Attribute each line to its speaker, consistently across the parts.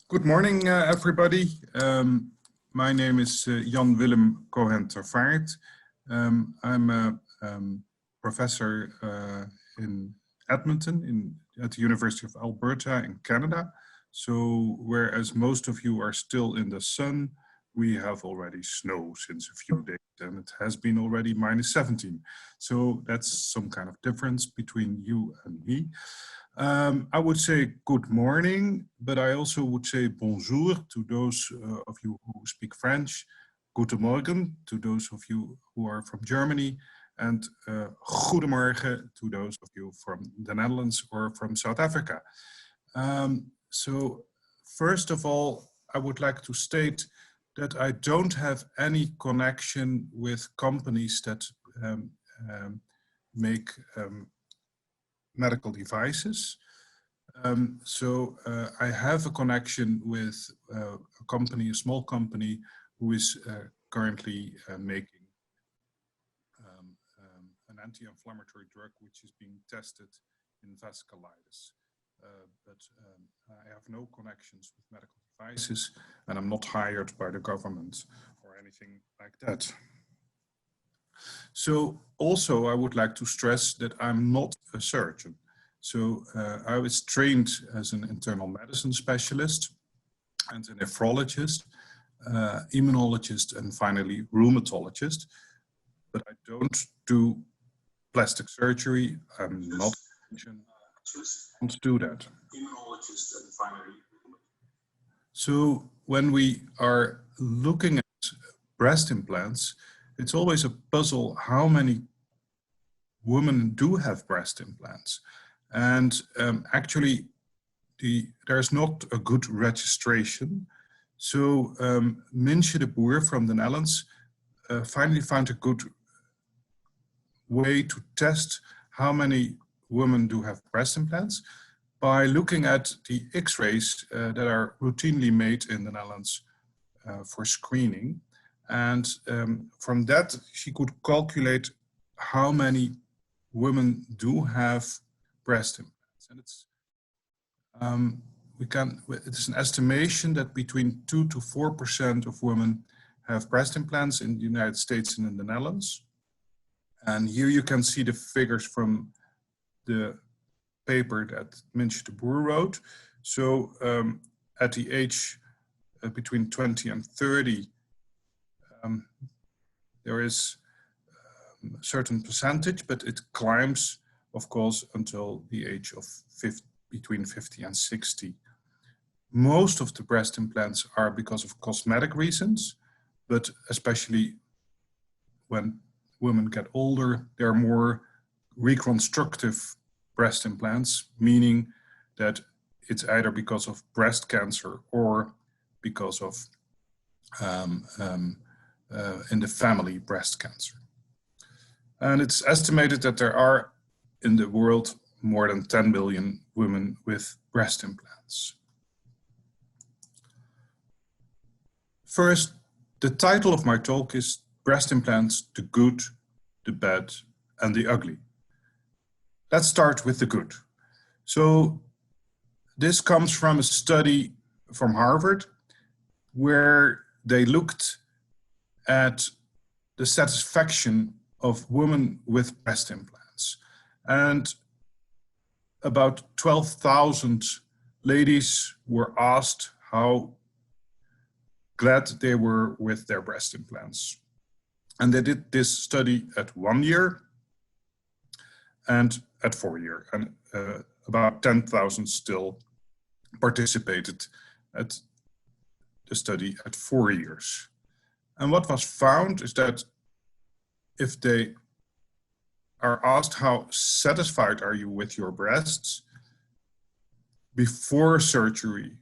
Speaker 1: Good morning, everybody. My name is Willem Cohen Tervaert. I'm a professor in Edmonton at the University of Alberta in Canada. So whereas most of you are still in the sun, we have already snow since a few days, and it has been already -17. So that's some kind of difference between you and me. I would say good morning, but I also would say bonjour to those of you who speak French, guten Morgen to those of you who are from Germany, and goedemorgen to those of you from the Netherlands or from South Africa. So first of all, I would like to state that I don't have any connection with companies that make medical devices. I have a connection with a company, a small company, who is currently making an anti-inflammatory drug which is being tested in vasculitis. I have no connections with medical devices, and I'm not hired by the government or anything like that. So also I would like to stress that I'm not a surgeon. So I was trained as an internal medicine specialist and a nephrologist, immunologist, and finally rheumatologist. But I don't do plastic surgery. I'm not a surgeon. I don't do that. So when we are looking at breast implants, it's always a puzzle how many women do have breast implants. And actually, there's not a good registration. So Minsje de Boer from the Netherlands finally found a good way to test how many women do have breast implants by looking at the X-rays that are routinely made in the Netherlands for screening. And from that, she could calculate how many women do have breast implants. And it's an estimation that between 2 to 4% of women have breast implants in the United States and in the Netherlands. And here you can see the figures from the paper that Minsje de Boer wrote. So at the age between 20 and 30, there is a certain percentage, but it climbs, of course, until the age of between 50 and 60. Most of the breast implants are because of cosmetic reasons, but especially when women get older, there are more reconstructive breast implants, meaning that it's either because of breast cancer or because of in the family breast cancer. And it's estimated that there are in the world more than 10 million women with breast implants. First, the title of my talk is Breast Implants, the Good, the Bad, and the Ugly. Let's start with the good. So this comes from a study from Harvard where they looked at the satisfaction of women with breast implants. And about 12,000 ladies were asked how glad they were with their breast implants. And they did this study at 1 year and at 4 years. And about 10,000 still participated at the study at 4 years. And what was found is that if they are asked how satisfied are you with your breasts, before surgery,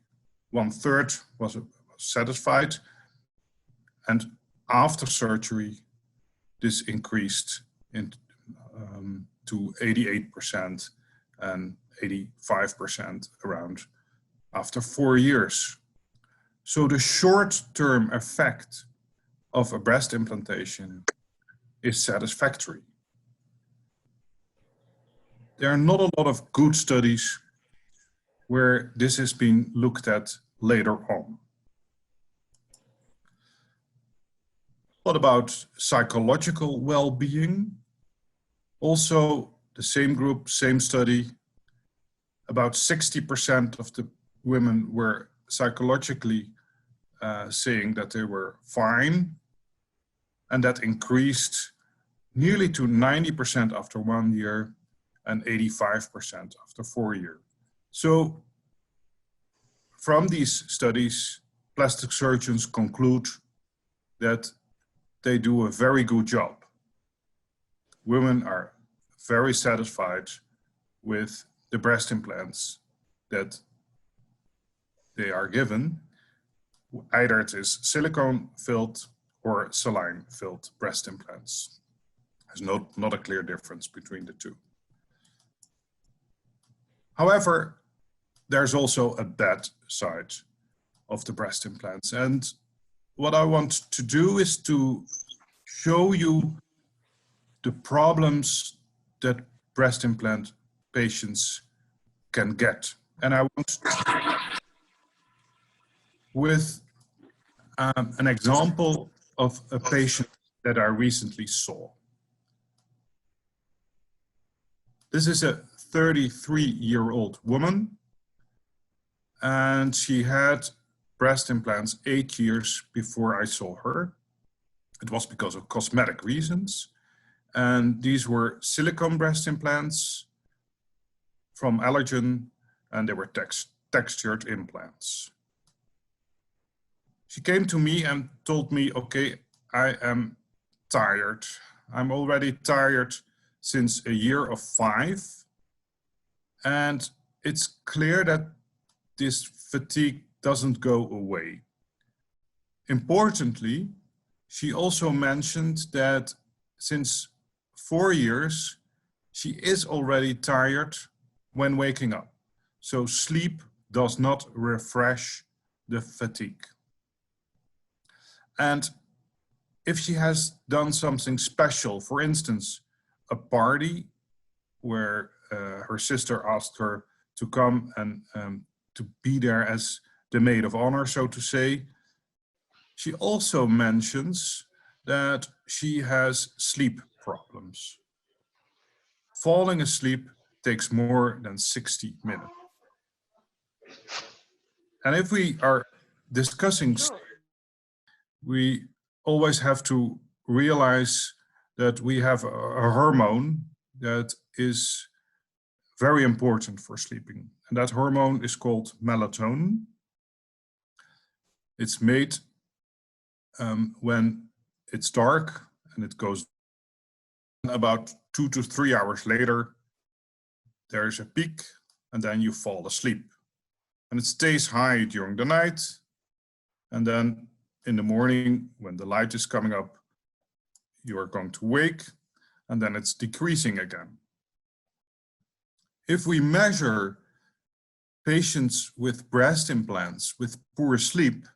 Speaker 1: 1/3 was satisfied, and after surgery, this increased to 88% and 85% around after 4 years. So the short-term effect of a breast implantation is satisfactory. There are not a lot of good studies where this has been looked at later on. What about psychological well-being? Also, the same group, same study, about 60% of the women were psychologically saying that they were fine, and that increased nearly to 90% after 1 year and 85% after 4 years. So from these studies, plastic surgeons conclude that they do a very good job. Women are very satisfied with the breast implants that they are given. Either it is silicone-filled or saline-filled breast implants. There's not a clear difference between the two. However, there's also a bad side of the breast implants. And what I want to do is to show you the problems that breast implant patients can get. And I want to, with an example of a patient that I recently saw. This is a 33-year-old woman, and she had breast implants 8 years before I saw her. It was because of cosmetic reasons. And these were silicone breast implants from allergen, and they were textured implants. She came to me and told me, okay, I am tired. I'm already tired since a year of 5. And it's clear that this fatigue doesn't go away. Importantly, she also mentioned that since 4 years, she is already tired when waking up. So sleep does not refresh the fatigue. And if she has done something special, for instance, a party where her sister asked her to come and to be there as the maid of honor, so to say, she also mentions that she has sleep problems. Falling asleep takes more than 60 minutes. And if we are discussing sleep, we always have to realize that we have a hormone that is very important for sleeping. And that hormone is called melatonin. It's made when it's dark, and it goes about 2 to 3 hours later. There's a peak, and then you fall asleep. And it stays high during the night. And then in the morning, when the light is coming up, you are going to wake, and then it's decreasing again. If we measure patients with breast implants with poor sleep,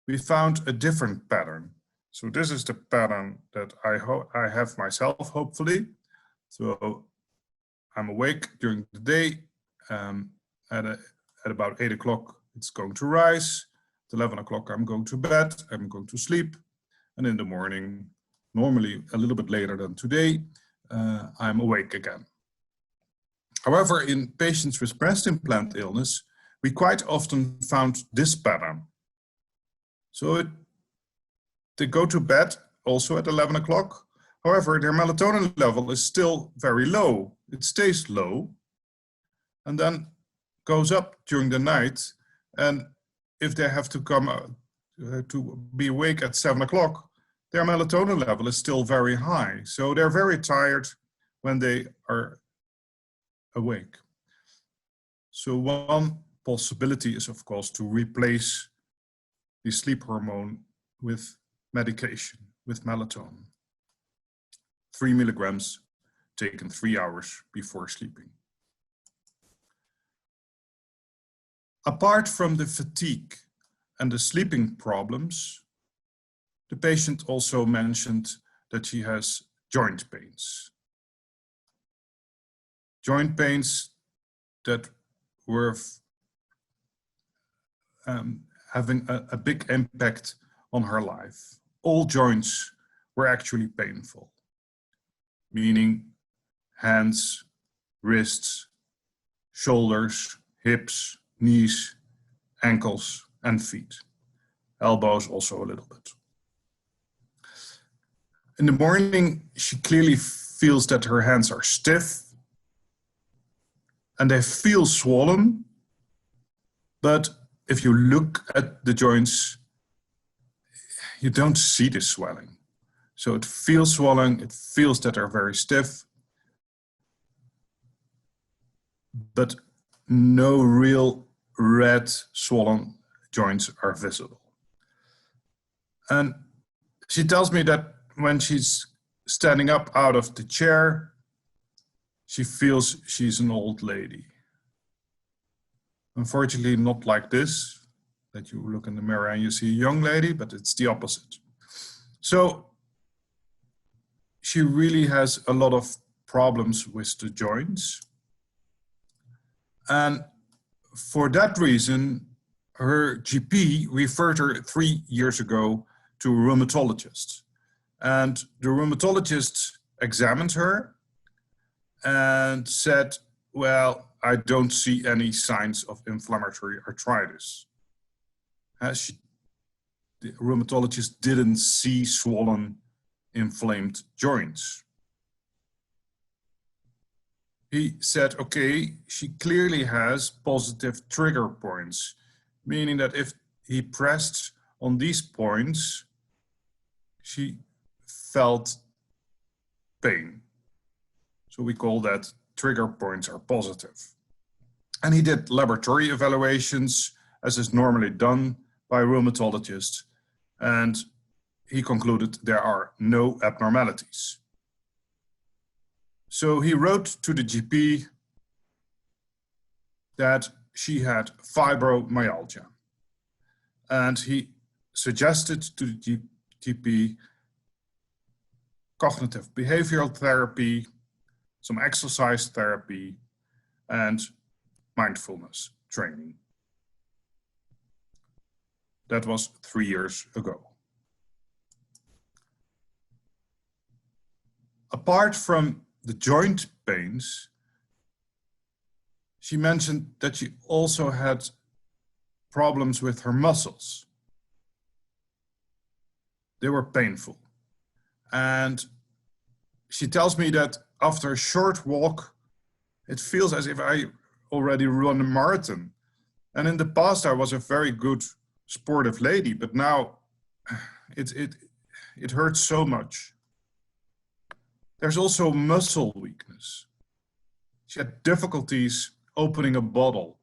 Speaker 1: we found a different pattern. So this is the pattern that I have myself, hopefully. So I'm awake during the day. At about 8 o'clock, it's going to rise. At 11 o'clock, I'm going to bed. I'm going to sleep. And in the morning, normally a little bit later than today, I'm awake again. However, in patients with breast implant illness, we quite often found this pattern. So they go to bed also at 11 o'clock. However, their melatonin level is still very low. It stays low and then goes up during the night. And if they have to come to be awake at 7 o'clock, their melatonin level is still very high. So they're very tired when they are awake. So one possibility is, of course, to replace the sleep hormone with medication, with melatonin. 3 milligrams taken 3 hours before sleeping. Apart from the fatigue and the sleeping problems, the patient also mentioned that she has joint pains. Joint pains that were having a big impact on her life. All joints were actually painful, meaning hands, wrists, shoulders, hips, knees, ankles, and feet. Elbows also a little bit. In the morning, she clearly feels that her hands are stiff and they feel swollen. But if you look at the joints, you don't see the swelling. So it feels swollen, it feels that they're very stiff, but no real red swollen joints are visible. And she tells me that when she's standing up out of the chair, she feels she's an old lady. Unfortunately, not like this, that you look in the mirror and you see a young lady, but it's the opposite. So she really has a lot of problems with the joints. And for that reason, her GP referred her 3 years ago to a rheumatologist. And the rheumatologist examined her and said, well, I don't see any signs of inflammatory arthritis. The rheumatologist didn't see swollen, inflamed joints. He said, okay, she clearly has positive trigger points, meaning that if he pressed on these points, she felt pain. So we call that trigger points are positive. And he did laboratory evaluations, as is normally done by a rheumatologist, and he concluded there are no abnormalities. So he wrote to the GP that she had fibromyalgia, and he suggested to the GP cognitive behavioral therapy, some exercise therapy, and mindfulness training. That was 3 years ago. Apart from the joint pains, she mentioned that she also had problems with her muscles. They were painful. And she tells me that after a short walk, it feels as if I already run a marathon. And in the past, I was a very good sportive lady, but now it hurts so much. There's also muscle weakness. She had difficulties opening a bottle,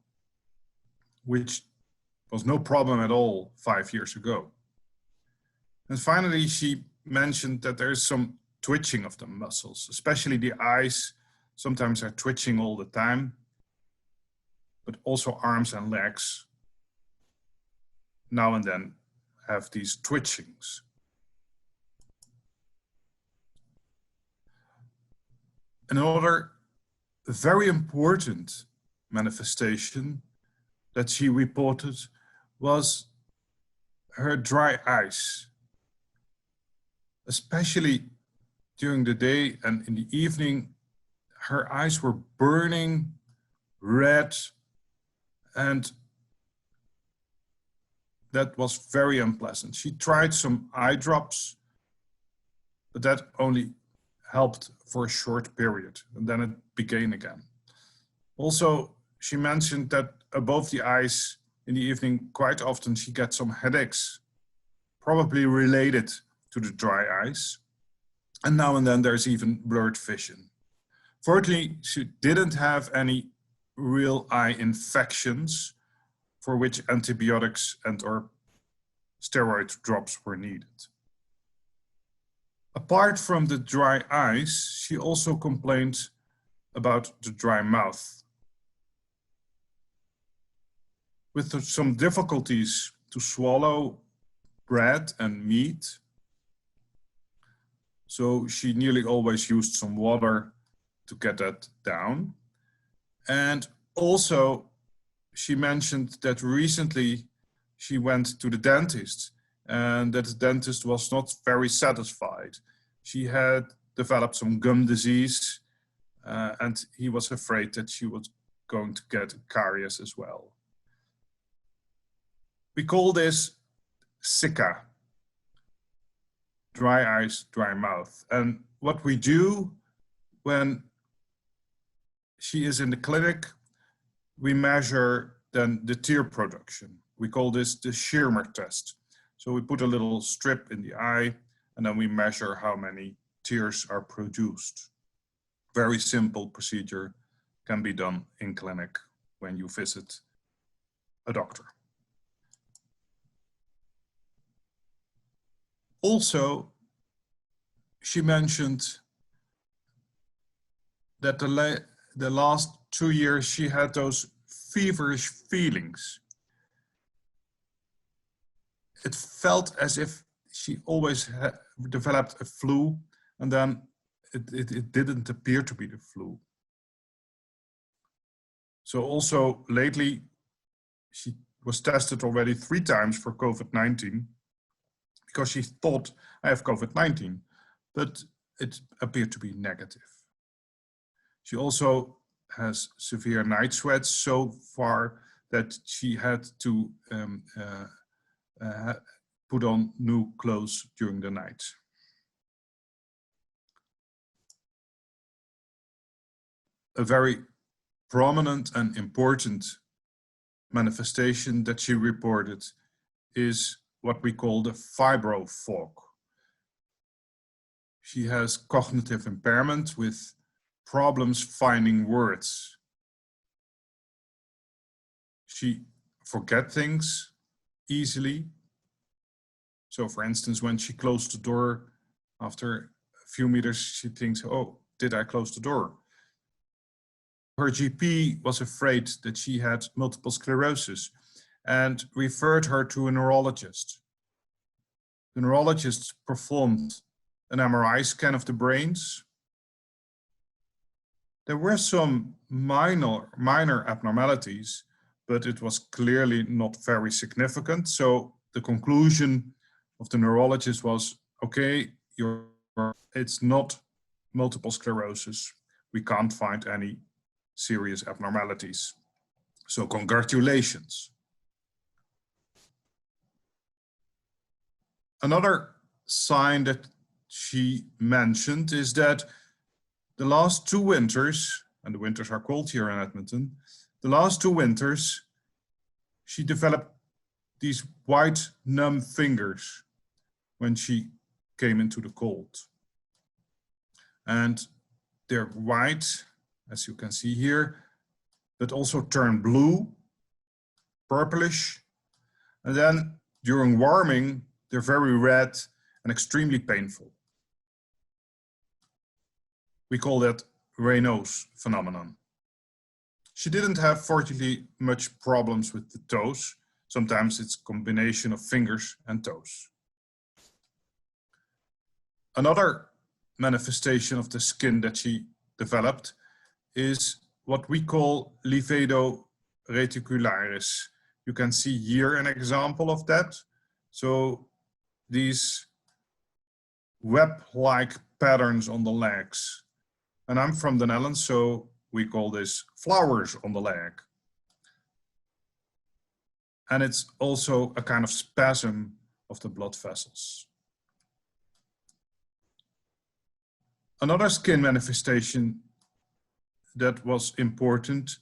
Speaker 1: which was no problem at all 5 years ago. And finally, she mentioned that there is some twitching of the muscles, especially the eyes. Sometimes are twitching all the time, but also arms and legs now and then have these twitchings. Another very important manifestation that she reported was her dry eyes, especially during the day and in the evening. Her eyes were burning red, and that was very unpleasant. She tried some eye drops, but that only helped for a short period, and then it began again. Also, she mentioned that above the eyes in the evening, quite often she gets some headaches, probably related to the dry eyes. And now and then there's even blurred vision. Fortunately, she didn't have any real eye infections for which antibiotics and/or steroid drops were needed. Apart from the dry eyes, she also complained about the dry mouth, with some difficulties to swallow bread and meat. So she nearly always used some water to get that down. And also, she mentioned that recently she went to the dentist, and that the dentist was not very satisfied. She had developed some gum disease, and he was afraid that she was going to get caries as well. We call this SICA, dry eyes, dry mouth. And what we do when she is in the clinic, we measure then the tear production. We call this the Schirmer Test. So we put a little strip in the eye, and then we measure how many tears are produced. Very simple procedure, can be done in clinic when you visit a doctor. Also, she mentioned that the last 2 years she had those feverish feelings. It felt as if she always had developed a flu, and then it didn't appear to be the flu. So also lately, she was tested already 3 times for COVID-19 because she thought I have COVID-19, but it appeared to be negative. She also has severe night sweats so far that she had to put on new clothes during the night. A very prominent and important manifestation that she reported is what we call the fibro fog. She has cognitive impairment with problems finding words. She forgets things easily. So for instance, when she closed the door, after a few meters, she thinks, oh, did I close the door? Her GP was afraid that she had multiple sclerosis and referred her to a neurologist. The neurologist performed an MRI scan of the brains. There were some minor abnormalities, but it was clearly not very significant. So the conclusion of the neurologist was, okay, it's not multiple sclerosis. We can't find any serious abnormalities. So congratulations. Another sign that she mentioned is that the last 2 winters, and the winters are cold here in Edmonton, the last 2 winters, she developed these white numb fingers when she came into the cold. And they're white, as you can see here, but also turn blue, purplish. And then during warming, they're very red and extremely painful. We call that Raynaud's phenomenon. She didn't have, fortunately, much problems with the toes. Sometimes it's a combination of fingers and toes. Another manifestation of the skin that she developed is what we call Levado Reticularis. You can see here an example of that. So these web-like patterns on the legs. And I'm from the Netherlands, so we call this flowers on the leg. And it's also a kind of spasm of the blood vessels. Another skin manifestation that was important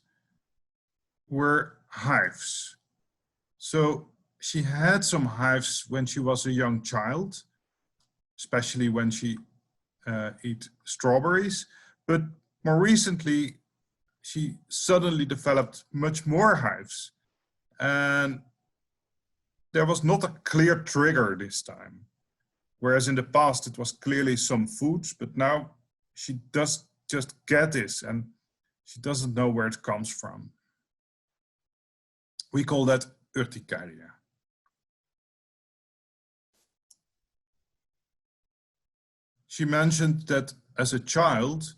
Speaker 1: were hives. So she had some hives when she was a young child, especially when she ate strawberries. But more recently, she suddenly developed much more hives. And there was not a clear trigger this time. Whereas in the past, it was clearly some foods, but now she does just get this and she doesn't know where it comes from. We call that urticaria. She mentioned that as a child,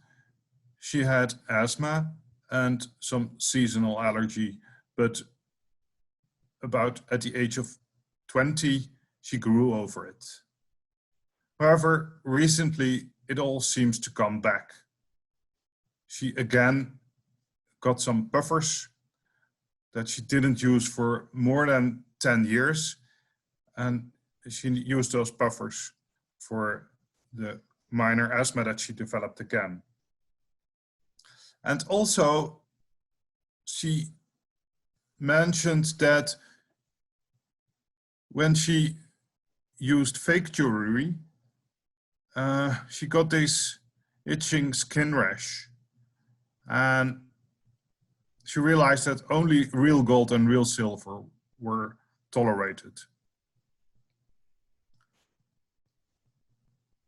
Speaker 1: she had asthma and some seasonal allergy, but about at the age of 20, she grew over it. However, recently it all seems to come back. She again got some buffers that she didn't use for more than 10 years. And she used those buffers for the minor asthma that she developed again. And also, she mentioned that when she used fake jewelry, she got this itching skin rash. And she realized that only real gold and real silver were tolerated.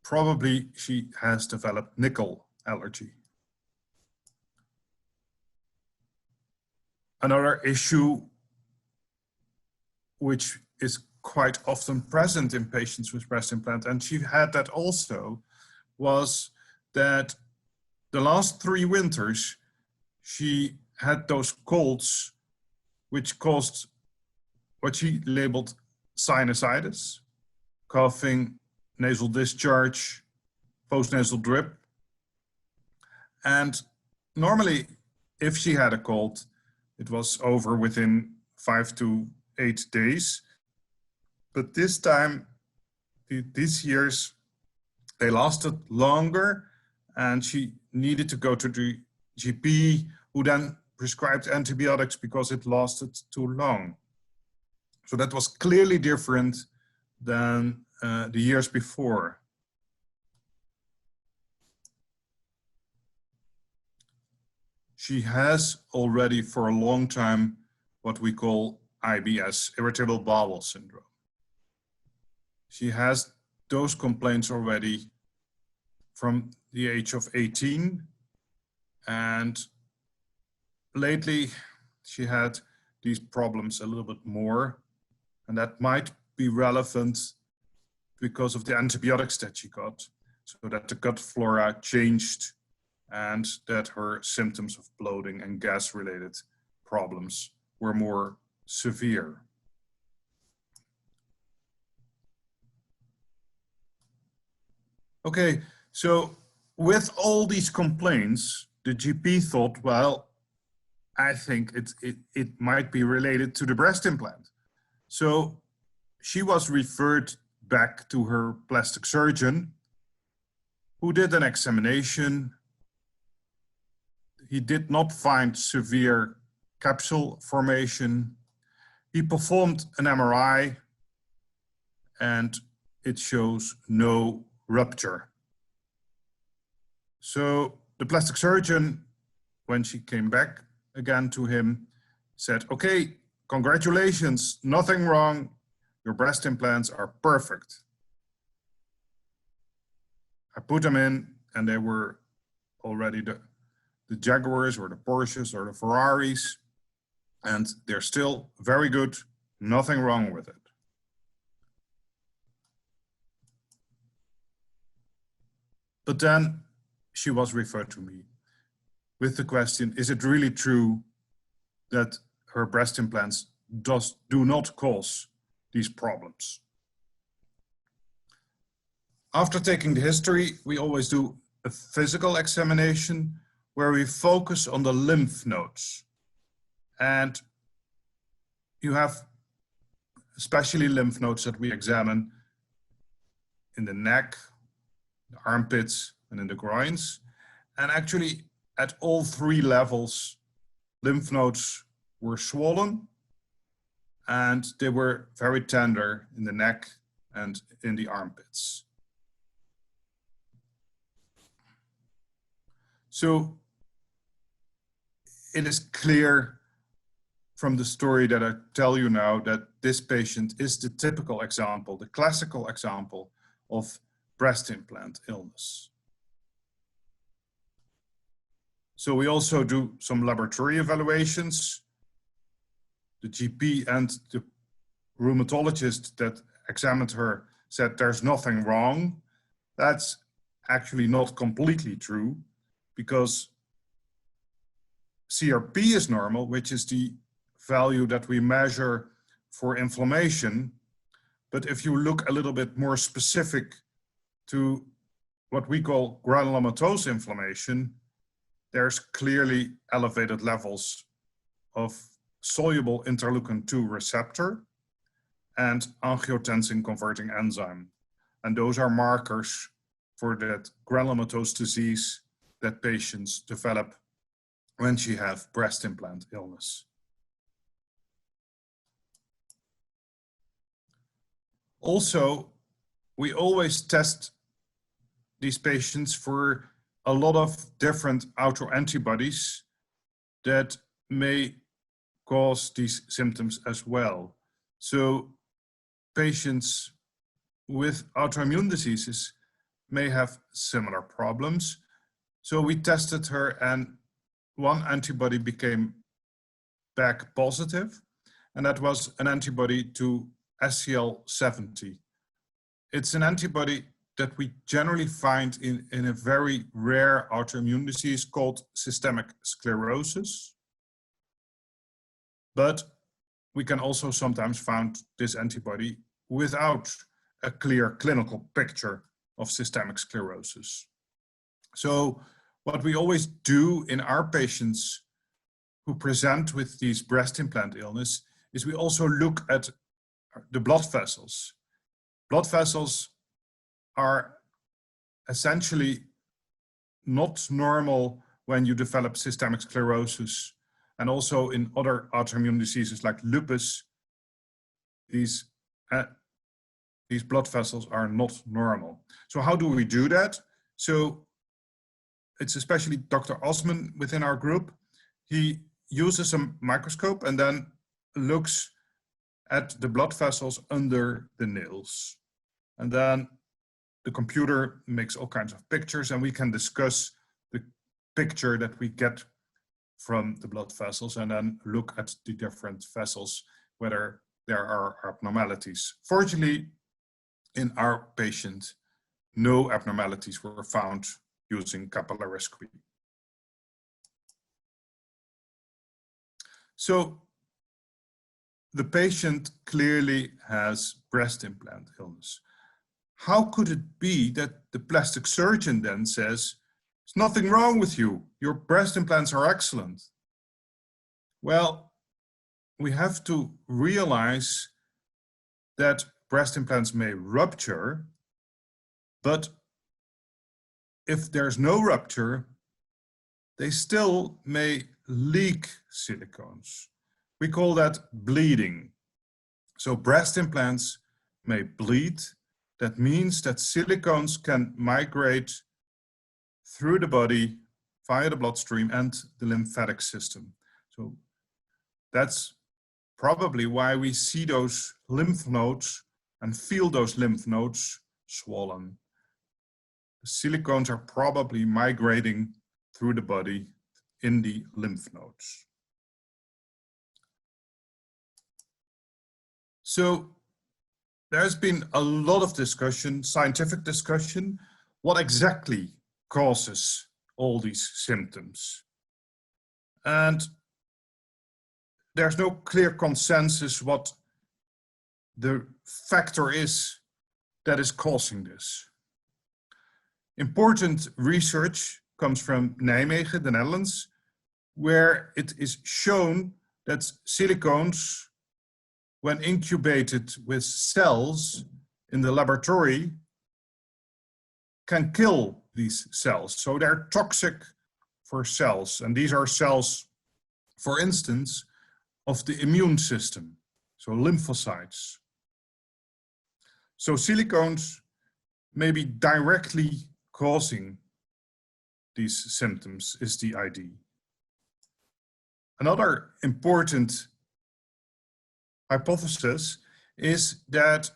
Speaker 1: Probably she has developed nickel allergy. Another issue which is quite often present in patients with breast implant, and she had that also, was that the last 3 winters she had those colds which caused what she labeled sinusitis, coughing, nasal discharge, postnasal drip. And normally, if she had a cold, it was over within 5 to 8 days. But this time, these years, they lasted longer, and she needed to go to the GP, who then prescribed antibiotics because it lasted too long. So that was clearly different than the years before. She has already for a long time what we call IBS, Irritable Bowel Syndrome. She has those complaints already from the age of 18, and lately she had these problems a little bit more, and that might be relevant because of the antibiotics that she got, so that the gut flora changed and that her symptoms of bloating and gas-related problems were more severe. Okay, so with all these complaints, the GP thought, well, I think it might be related to the breast implant. So she was referred back to her plastic surgeon, who did an examination. He did not find severe capsule formation. He performed an MRI, and it shows no rupture. So the plastic surgeon, when she came back again to him, said, okay, congratulations, nothing wrong. Your breast implants are perfect. I put them in, and they were already the Jaguars or the Porsches or the Ferraris, and they're still very good, nothing wrong with it. But then she was referred to me with the question, is it really true that her breast implants do not cause these problems? After taking the history, we always do a physical examination where we focus on the lymph nodes. And you have especially lymph nodes that we examine in the neck, the armpits, and in the groins. And actually, at all 3 levels, lymph nodes were swollen, and they were very tender in the neck and in the armpits. So it is clear from the story that I tell you now that this patient is the typical example, the classical example of breast implant illness. So we also do some laboratory evaluations. The GP and the rheumatologist that examined her said there's nothing wrong. That's actually not completely true, because CRP is normal, which is the value that we measure for inflammation, but if you look a little bit more specific to what we call granulomatous inflammation, there's clearly elevated levels of soluble interleukin-2 receptor and angiotensin converting enzyme. And those are markers for that granulomatous disease that patients develop when she have breast implant illness. Also, we always test these patients for a lot of different autoantibodies that may cause these symptoms as well. So patients with autoimmune diseases may have similar problems. So we tested her and one antibody became back positive, and that was an antibody to SCL70. It's an antibody that we generally find in a very rare autoimmune disease called systemic sclerosis. But we can also sometimes find this antibody without a clear clinical picture of systemic sclerosis. So what we always do in our patients who present with these breast implant illness is we also look at the blood vessels. Blood vessels are essentially not normal when you develop systemic sclerosis, and also in other autoimmune diseases like lupus, these blood vessels are not normal. So how do we do that? So it's especially Dr. Osman within our group. He uses a microscope and then looks at the blood vessels under the nails. And then the computer makes all kinds of pictures, and we can discuss the picture that we get from the blood vessels and then look at the different vessels, whether there are abnormalities. Fortunately, in our patient, no abnormalities were found using capillaroscopy. So the patient clearly has breast implant illness. How could it be that the plastic surgeon then says, there's nothing wrong with you, your breast implants are excellent? Well, we have to realize that breast implants may rupture, but if there's no rupture, they still may leak silicones. We call that bleeding. So breast implants may bleed. That means that silicones can migrate through the body via the bloodstream and the lymphatic system. So that's probably why we see those lymph nodes and feel those lymph nodes swollen. The silicones are probably migrating through the body in the lymph nodes. So there's been a lot of discussion, scientific discussion, what exactly causes all these symptoms. And there's no clear consensus what the factor is that is causing this. Important research comes from Nijmegen, the Netherlands, where it is shown that silicones, when incubated with cells in the laboratory, can kill these cells. So they're toxic for cells. And these are cells, for instance, of the immune system, so lymphocytes. So silicones may be directly causing these symptoms is the idea. Another important hypothesis is that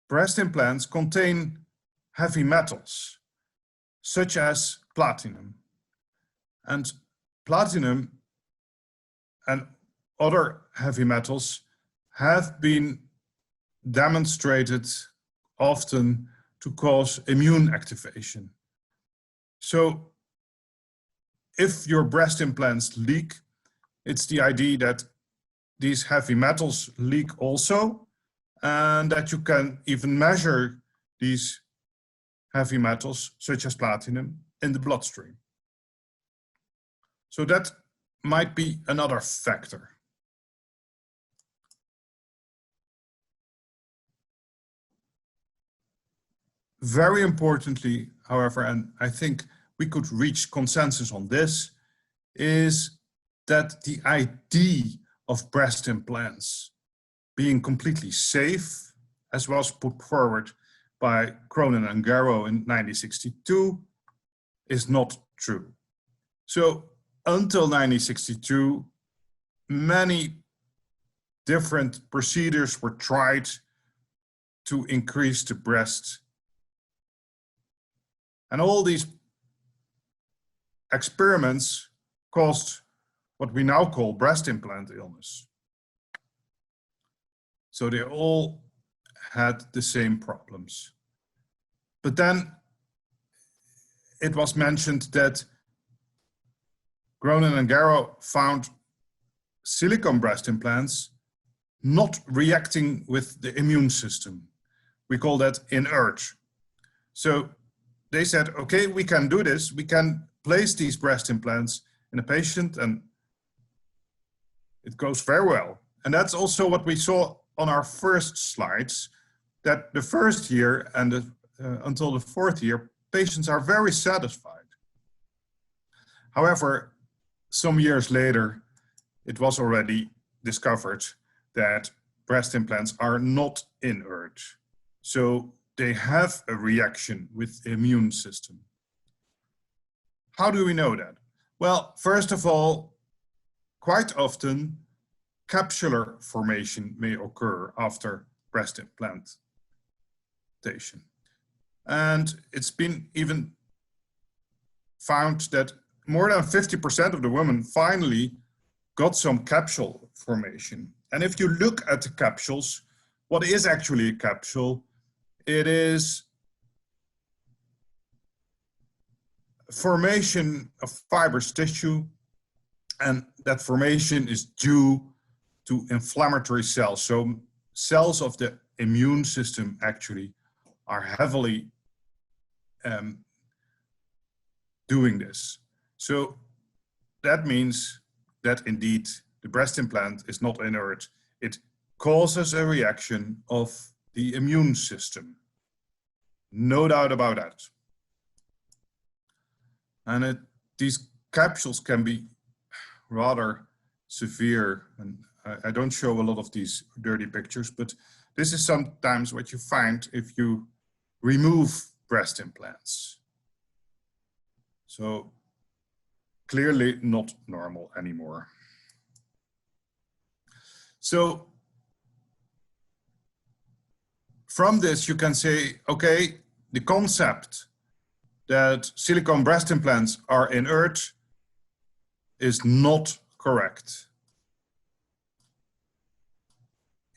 Speaker 1: breast implants contain heavy metals, such as platinum. And platinum and other heavy metals have been demonstrated often to cause immune activation. So if your breast implants leak, it's the idea that these heavy metals leak also, and that you can even measure these heavy metals, such as platinum, in the bloodstream. So that might be another factor. Very importantly, however, and I think we could reach consensus on this, is that the idea of breast implants being completely safe, as was put forward by Cronin and Garrow in 1962, is not true. So until 1962, many different procedures were tried to increase the breast. And all these experiments caused what we now call breast implant illness. So they all had the same problems. But then it was mentioned that Cronin and Garrow found silicone breast implants not reacting with the immune system. We call that inert. So they said, okay, we can do this. We can place these breast implants in a patient and it goes very well. And that's also what we saw on our first slides, that the first year and until the fourth year, patients are very satisfied. However, some years later, it was already discovered that breast implants are not inert. So they have a reaction with the immune system. How do we know that? Well, first of all, quite often, capsular formation may occur after breast implantation. And it's been even found that more than 50% of the women finally got some capsule formation. And if you look at the capsules, what is actually a capsule? It is formation of fibrous tissue, and that formation is due to inflammatory cells. So cells of the immune system actually are heavily doing this. So that means that indeed the breast implant is not inert. It causes a reaction of the immune system. No doubt about that. And these capsules can be rather severe. And I don't show a lot of these dirty pictures, but this is sometimes what you find if you remove breast implants. So clearly not normal anymore. So from this, you can say, okay, the concept that silicone breast implants are inert is not correct.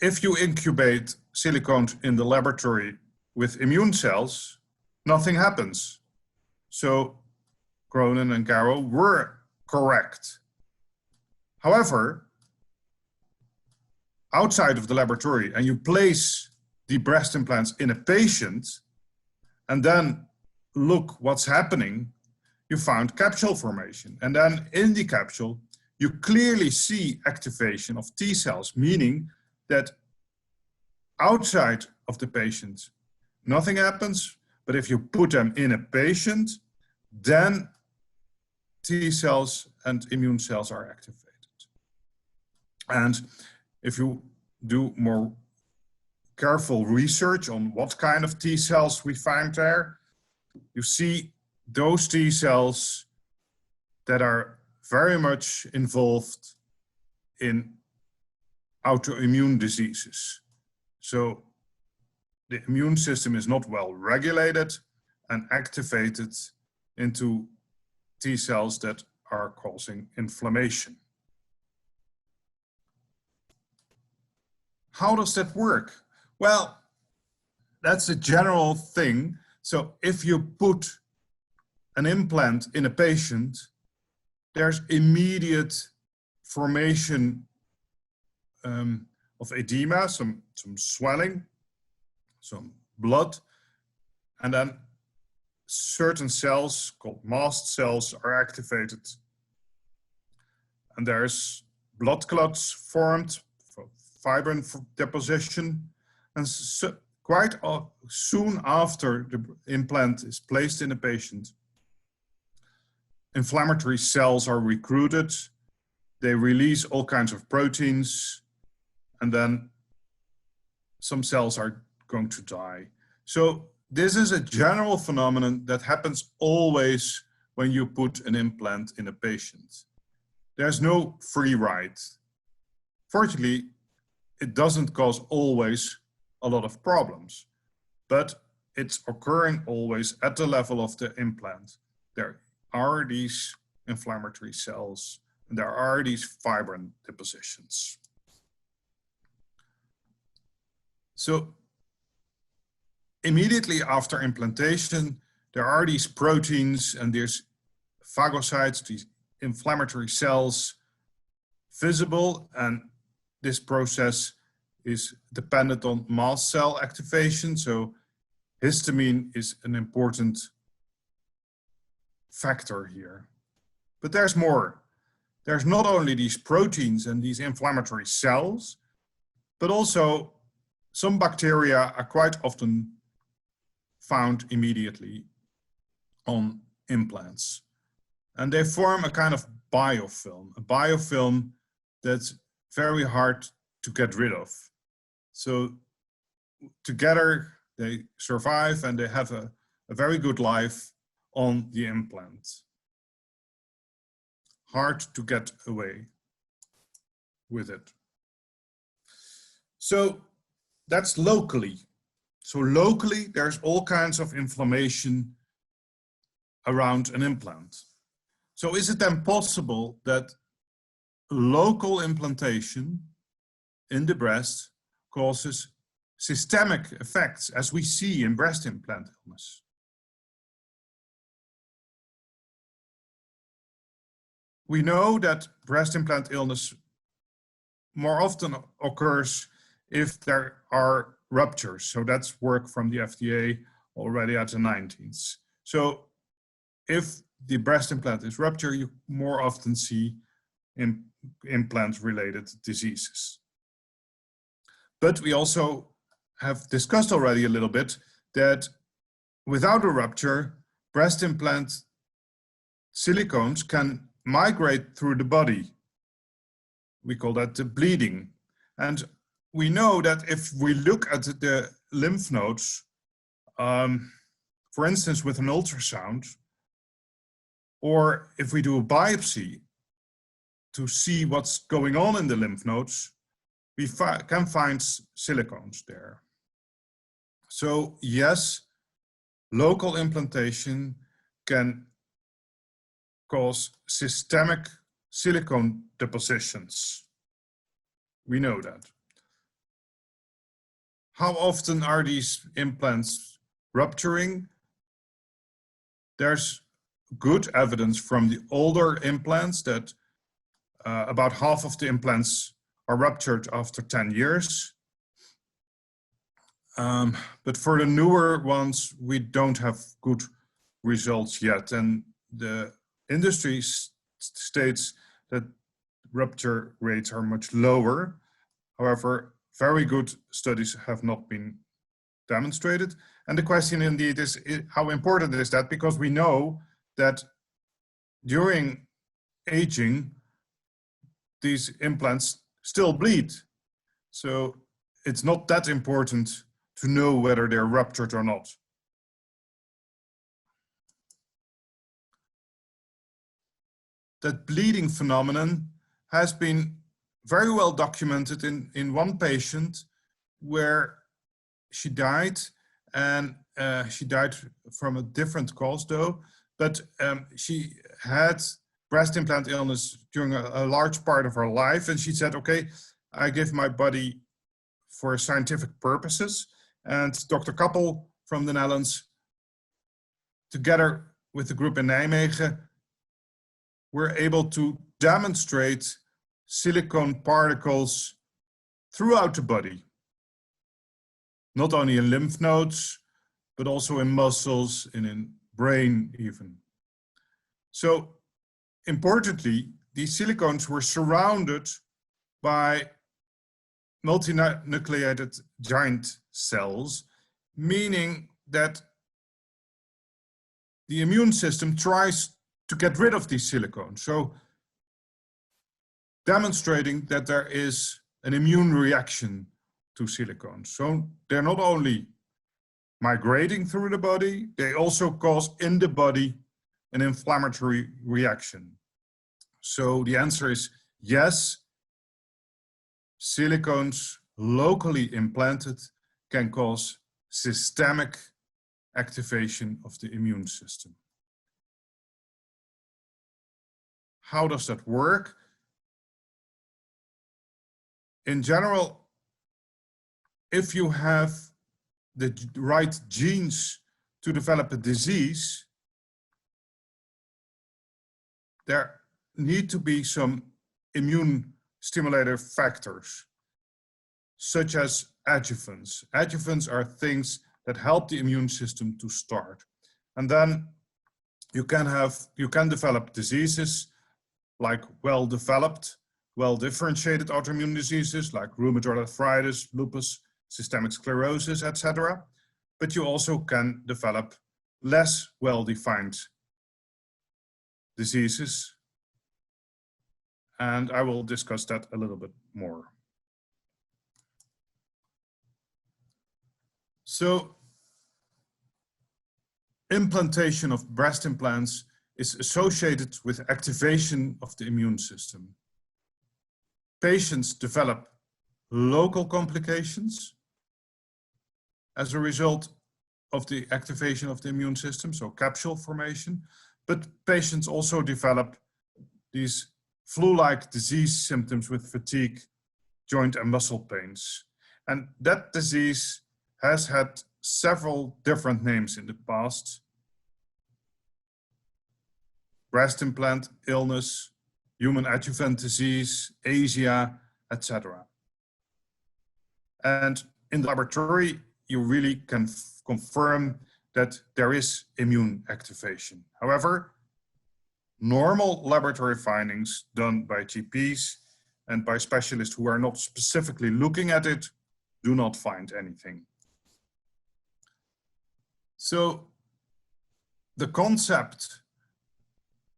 Speaker 1: If you incubate silicones in the laboratory with immune cells, nothing happens. So Cronin and Garrow were correct. However, outside of the laboratory and you place the breast implants in a patient and then look what's happening, you found capsule formation. And then in the capsule, you clearly see activation of T cells, meaning that outside of the patient, nothing happens. But if you put them in a patient, then T cells and immune cells are activated. And if you do more careful research on what kind of T cells we find there, you see those T cells that are very much involved in autoimmune diseases. So the immune system is not well regulated and activated into T cells that are causing inflammation. How does that work? Well, that's a general thing. So if you put an implant in a patient, there's immediate formation of edema, some swelling, some blood, and then certain cells called mast cells are activated. And there's blood clots formed, fibrin deposition, and so quite soon after the implant is placed in a patient, inflammatory cells are recruited, they release all kinds of proteins, and then some cells are going to die. So this is a general phenomenon that happens always when you put an implant in a patient. There's no free ride. Fortunately, it doesn't cause always a lot of problems, but it's occurring always at the level of the implant. There are these inflammatory cells and there are these fibrin depositions. So immediately after implantation, there are these proteins and there's phagocytes, these inflammatory cells visible, and this process is dependent on mast cell activation. So histamine is an important factor here. But there's more. There's not only these proteins and these inflammatory cells, but also some bacteria are quite often found immediately on implants. And they form a kind of biofilm that's very hard to get rid of. So together they survive and they have a very good life on the implant. Hard to get away with it. So that's locally. So locally, there's all kinds of inflammation around an implant. So is it then possible that local implantation in the breast causes systemic effects, as we see in breast implant illness? We know that breast implant illness more often occurs if there are ruptures. So that's work from the FDA already at the 19th. So if the breast implant is ruptured, you more often see implant-related diseases. But we also have discussed already a little bit that without a rupture, breast implant silicones can migrate through the body. We call that the bleeding. And we know that if we look at the lymph nodes, for instance, with an ultrasound, or if we do a biopsy to see what's going on in the lymph nodes, we can find silicones there. So yes, local implantation can cause systemic silicone depositions. We know that. How often are these implants rupturing? There's good evidence from the older implants that about half of the implants are ruptured after 10 years. But for the newer ones, we don't have good results yet. And the industry states that rupture rates are much lower. However, very good studies have not been demonstrated. And the question indeed is how important is that? Because we know that during aging, these implants still bleed. So it's not that important to know whether they're ruptured or not. That bleeding phenomenon has been very well documented in one patient where she died, and she died from a different cause though, but she had breast implant illness during a large part of her life, and she said, okay, I give my body for scientific purposes. And Dr. Kappel from the Netherlands, together with the group in Nijmegen, were able to demonstrate silicone particles throughout the body, not only in lymph nodes, but also in muscles and in brain even. So importantly, these silicones were surrounded by multinucleated giant cells, meaning that the immune system tries to get rid of these silicones. So demonstrating that there is an immune reaction to silicones. So they're not only migrating through the body, they also cause in the body an inflammatory reaction. So the answer is yes, silicones locally implanted can cause systemic activation of the immune system. How does that work? In general, if you have the right genes to develop a disease, there need to be some immune stimulator factors, such as adjuvants. Adjuvants are things that help the immune system to start. And then you can develop diseases like well-developed, well-differentiated autoimmune diseases like rheumatoid arthritis, lupus, systemic sclerosis, etc. But you also can develop less well-defined diseases. And I will discuss that a little bit more. So, implantation of breast implants is associated with activation of the immune system. Patients develop local complications as a result of the activation of the immune system, so capsule formation, but patients also develop these flu-like disease symptoms with fatigue, joint and muscle pains. And that disease has had several different names in the past. Breast implant illness, human adjuvant disease, ASIA, etc. And in the laboratory, you really can confirm that there is immune activation. However, normal laboratory findings done by GPs and by specialists who are not specifically looking at it do not find anything. So the concept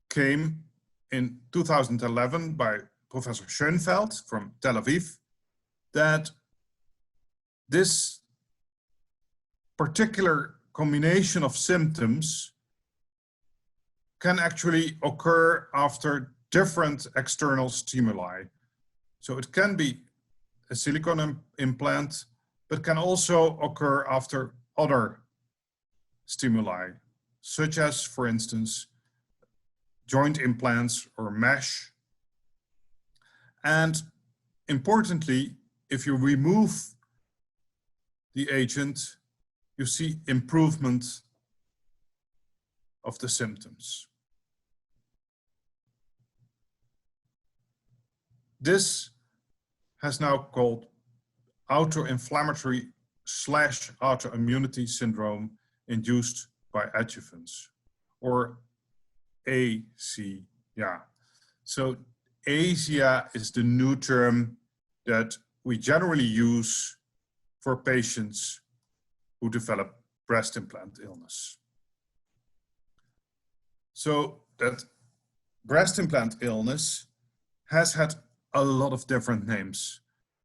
Speaker 1: came in 2011 by Professor Schoenfeld from Tel Aviv, that this particular combination of symptoms can actually occur after different external stimuli. So it can be a silicone implant, but can also occur after other stimuli, such as, for instance, joint implants or mesh. And importantly, if you remove the agent, you see improvement of the symptoms. This has now called autoinflammatory / autoimmunity syndrome induced by adjuvants, or ASIA. So ASIA is the new term that we generally use for patients who develop breast implant illness. So that breast implant illness has had a lot of different names.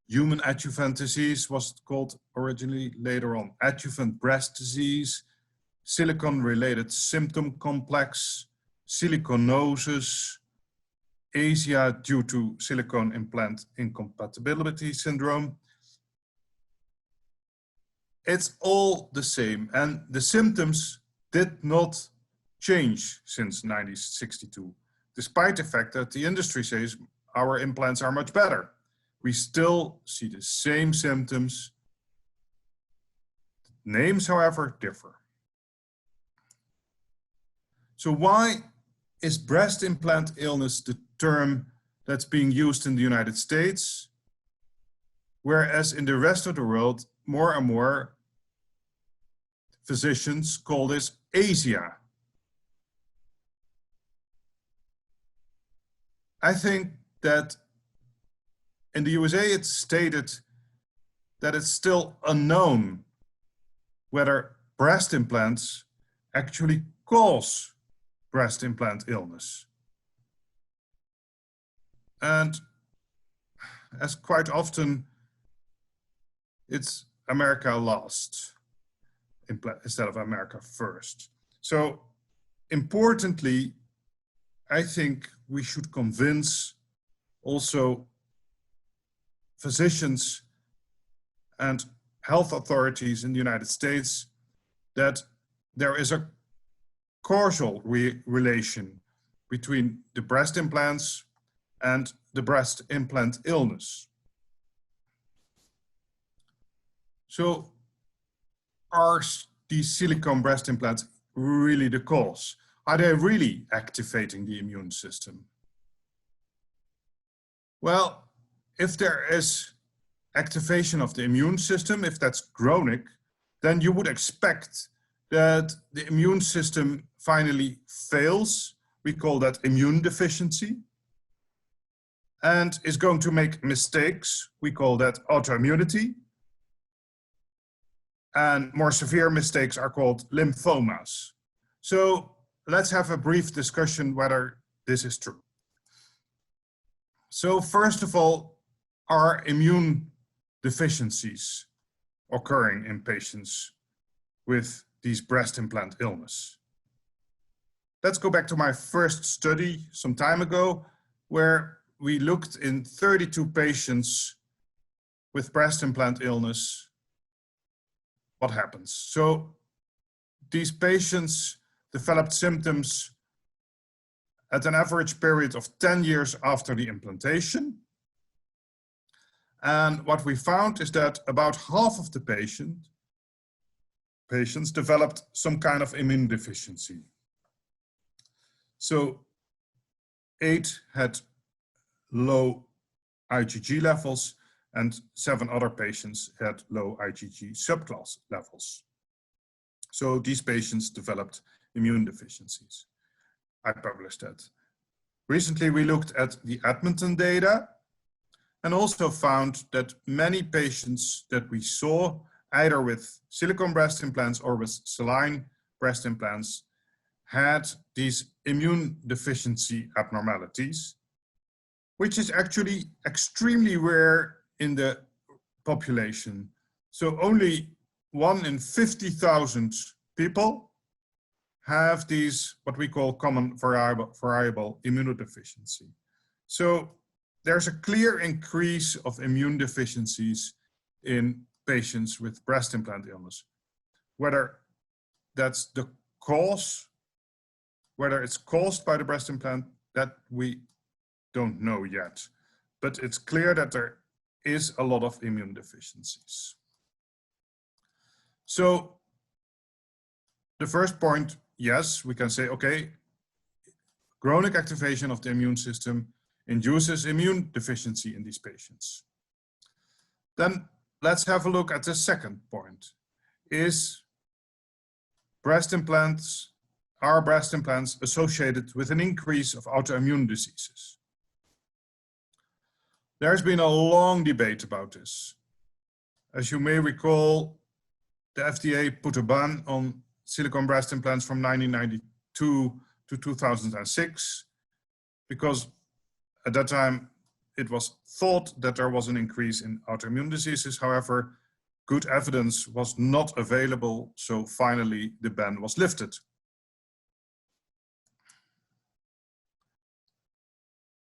Speaker 1: Human adjuvant disease was called originally, later on adjuvant breast disease, silicone-related symptom complex, siliconosis, ASIA due to silicone implant incompatibility syndrome. It's all the same, and the symptoms did not change since 1962, despite the fact that the industry says our implants are much better. We still see the same symptoms. Names, however, differ. So why is breast implant illness the term that's being used in the United States whereas in the rest of the world, more and more physicians call this ASIA. I think that in the USA it's stated that it's still unknown whether breast implants actually cause breast implant illness. And as quite often, it's America last instead of America first. So importantly, I think we should convince also physicians and health authorities in the United States that there is a causal relation between the breast implants and the breast implant illness. So are these silicone breast implants really the cause? Are they really activating the immune system? Well, if there is activation of the immune system, if that's chronic, then you would expect that the immune system finally fails. We call that immune deficiency. And is going to make mistakes. We call that autoimmunity. And more severe mistakes are called lymphomas. So let's have a brief discussion whether this is true. So first of all, are immune deficiencies occurring in patients with these breast implant illness? Let's go back to my first study some time ago, where we looked in 32 patients with breast implant illness. What happens? So these patients developed symptoms at an average period of 10 years after the implantation. And what we found is that about half of the patients developed some kind of immune deficiency. So 8 had low IgG levels and 7 other patients had low IgG subclass levels. So these patients developed immune deficiencies. I published that. Recently, we looked at the Edmonton data and also found that many patients that we saw, either with silicone breast implants or with saline breast implants, had these immune deficiency abnormalities, which is actually extremely rare in the population. So only 1 in 50,000 people have these, what we call common variable immunodeficiency. So there's a clear increase of immune deficiencies in patients with breast implant illness. Whether that's the cause, whether it's caused by the breast implant, that we don't know yet. But it's clear that there is a lot of immune deficiencies. So the first point, yes, we can say, okay, chronic activation of the immune system induces immune deficiency in these patients. Then let's have a look at the second point. Are breast implants associated with an increase of autoimmune diseases? There's been a long debate about this. As you may recall, the FDA put a ban on silicone breast implants from 1992 to 2006, because at that time it was thought that there was an increase in autoimmune diseases. However, good evidence was not available, so finally the ban was lifted.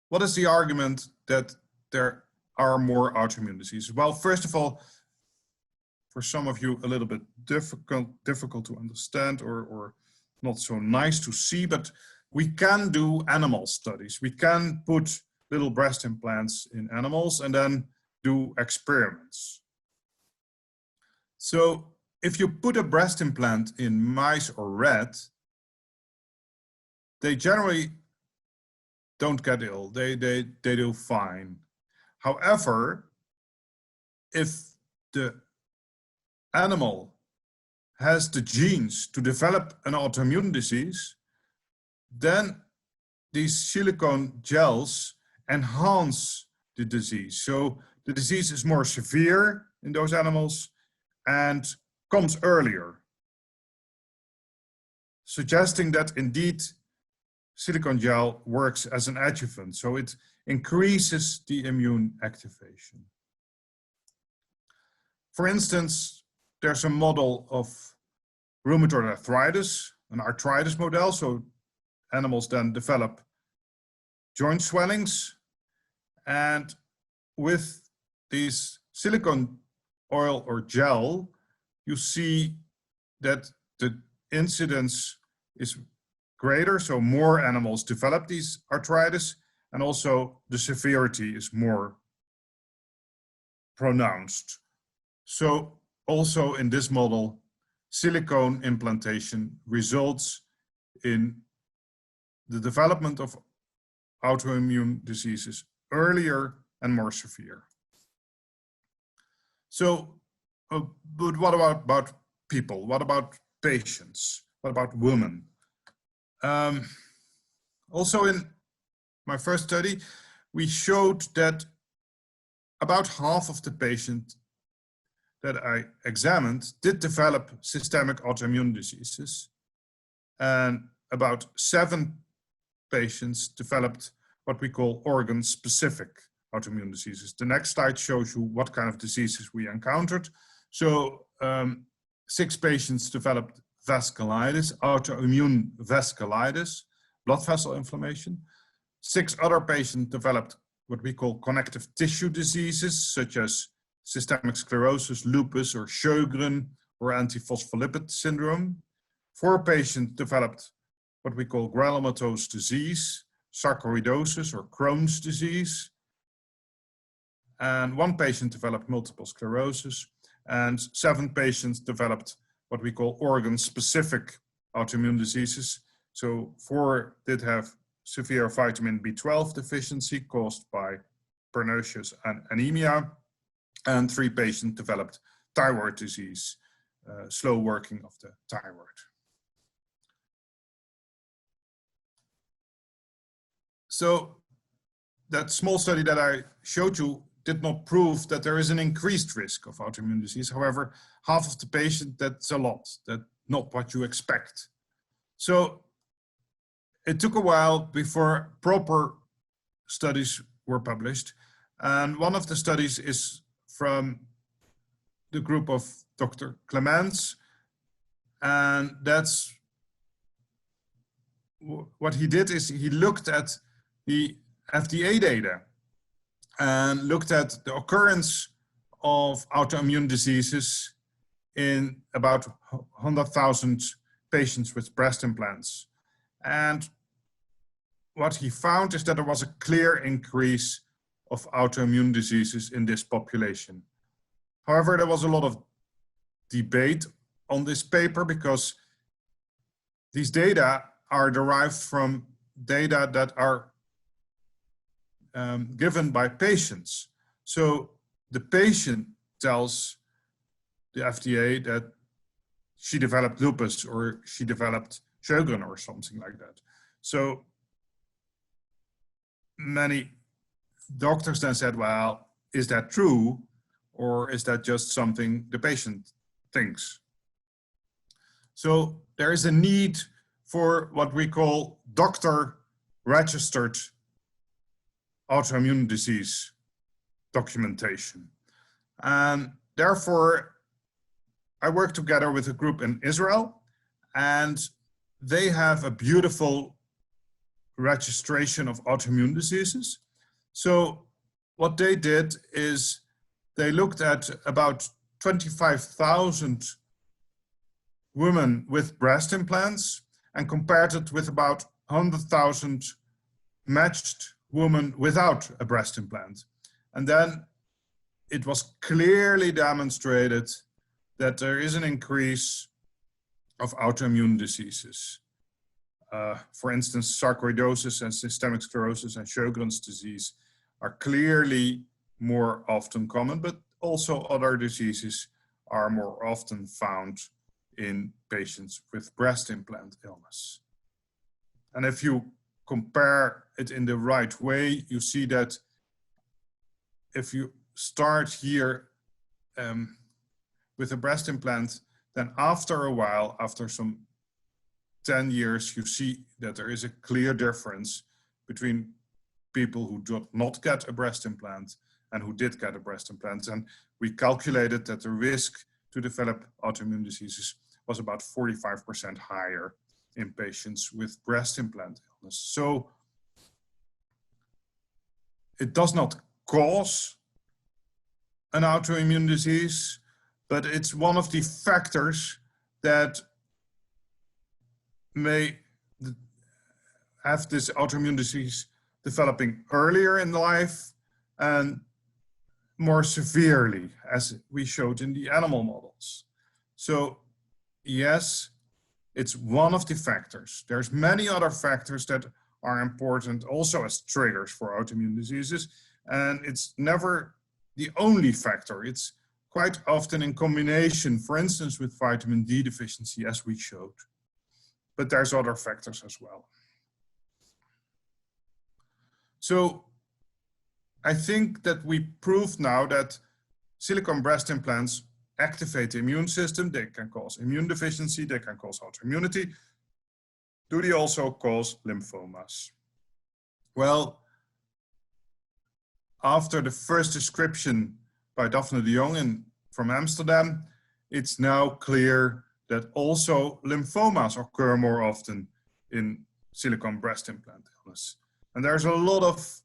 Speaker 1: What is the argument that there are more autoimmune diseases? Well, first of all, for some of you a little bit difficult to understand or not so nice to see, but we can do animal studies. We can put little breast implants in animals and then do experiments. So if you put a breast implant in mice or rats, they generally don't get ill. They do fine. However, if the animal has the genes to develop an autoimmune disease, then these silicone gels enhance the disease. So the disease is more severe in those animals and comes earlier, suggesting that indeed silicone gel works as an adjuvant. So it increases the immune activation. For instance, there's a model of rheumatoid arthritis, an arthritis model. So animals then develop joint swellings, and with these silicone oil or gel, you see that the incidence is greater, so more animals develop these arthritis, and also the severity is more pronounced. So also in this model, silicone implantation results in the development of autoimmune diseases earlier and more severe. So, but what about people? What about patients? What about women? Also in my first study, we showed that about half of the patients that I examined did develop systemic autoimmune diseases, and about 7 patients developed what we call organ-specific autoimmune diseases. The next slide shows you what kind of diseases we encountered. So 6 patients developed vasculitis, autoimmune vasculitis, blood vessel inflammation. 6 other patients developed what we call connective tissue diseases, such as systemic sclerosis, lupus, or Sjögren, or antiphospholipid syndrome. 4 patients developed what we call granulomatous disease, sarcoidosis, or Crohn's disease. And 1 patient developed multiple sclerosis, and 7 patients developed what we call organ-specific autoimmune diseases. So 4 did have severe vitamin B12 deficiency caused by pernicious anemia, and 3 patients developed thyroid disease, slow working of the thyroid. So that small study that I showed you did not prove that there is an increased risk of autoimmune disease. However, half of the patient, that's a lot, that's not what you expect. So it took a while before proper studies were published. And one of the studies is from the group of Dr. Clements. And that's what he did is he looked at the FDA data and looked at the occurrence of autoimmune diseases in about 100,000 patients with breast implants. And what he found is that there was a clear increase of autoimmune diseases in this population. However, there was a lot of debate on this paper because these data are derived from data that are given by patients. So the patient tells the FDA that she developed lupus or she developed Sjögren or something like that. So many doctors then said, well, is that true? Or is that just something the patient thinks? So there is a need for what we call doctor-registered autoimmune disease documentation. And therefore, I work together with a group in Israel, and they have a beautiful registration of autoimmune diseases. So what they did is they looked at about 25,000 women with breast implants and compared it with about 100,000 matched women without a breast implant. And then it was clearly demonstrated that there is an increase of autoimmune diseases. For instance, sarcoidosis and systemic sclerosis and Sjögren's disease are clearly more often common, but also other diseases are more often found in patients with breast implant illness. And if you compare it in the right way, you see that if you start here with a breast implant, then after a while, after some 10 years, you see that there is a clear difference between people who did not get a breast implant and who did get a breast implant. And we calculated that the risk to develop autoimmune diseases was about 45% higher in patients with breast implant illness. So it does not cause an autoimmune disease, but it's one of the factors that may have this autoimmune disease developing earlier in life and more severely, as we showed in the animal models. So yes, it's one of the factors. There's many other factors that are important also as triggers for autoimmune diseases, and it's never the only factor. It's quite often in combination, for instance, with vitamin D deficiency, as we showed. But there's other factors as well. So I think that we proved now that silicone breast implants activate the immune system. They can cause immune deficiency, they can cause autoimmunity. Do they also cause lymphomas? Well, after the first description by Daphne de Jong from Amsterdam, it's now clear that also lymphomas occur more often in silicone breast implant illness. And there's a lot of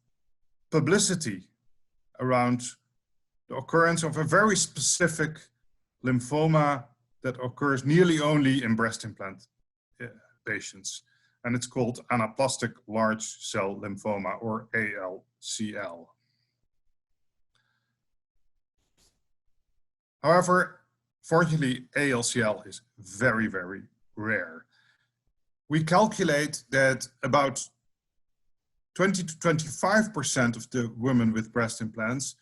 Speaker 1: publicity around the occurrence of a very specific lymphoma that occurs nearly only in breast implant patients. And it's called Anaplastic large cell lymphoma, or ALCL. However, fortunately, ALCL is very, very rare. We calculate that about 20 to 25% of the women with breast implants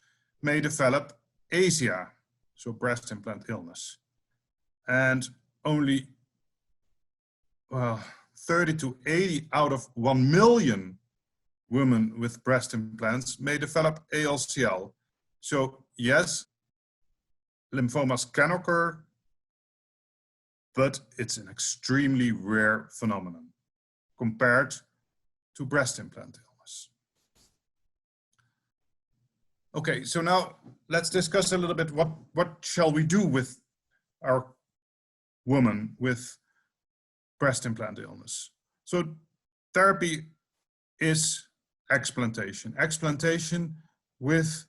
Speaker 1: may develop ASIA, so breast implant illness. And only 30 to 80 out of 1 million women with breast implants may develop ALCL. So yes, lymphomas can occur, but it's an extremely rare phenomenon compared to breast implant illness. Okay, so now let's discuss a little bit what shall we do with our woman with breast implant illness. So therapy is explantation. Explantation with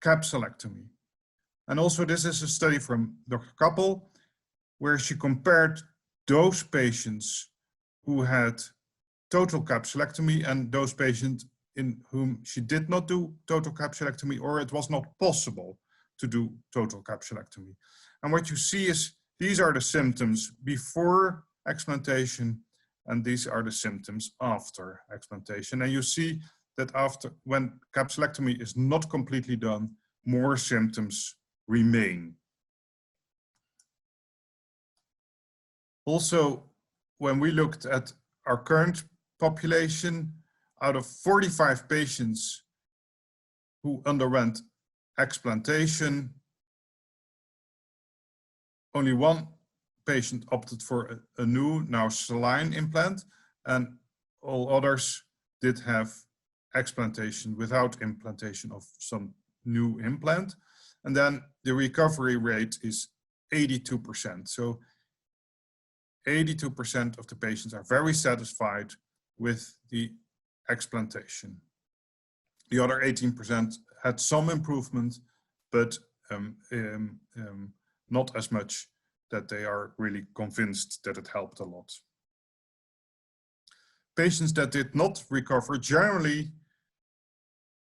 Speaker 1: capsulectomy. And also this is a study from Dr. Kappel, where she compared those patients who had total capsulectomy and those patients in whom she did not do total capsulectomy, or it was not possible to do total capsulectomy. And what you see is these are the symptoms before explantation, and these are the symptoms after explantation. And you see that after, when capsulectomy is not completely done, more symptoms remain. Also, when we looked at our current population, out of 45 patients who underwent explantation, only one patient opted for a new, now saline implant, and all others did have explantation without implantation of some new implant. And then the recovery rate is 82%. So 82% of the patients are very satisfied with the explantation. The other 18% had some improvement, but not as much that they are really convinced that it helped a lot. Patients that did not recover generally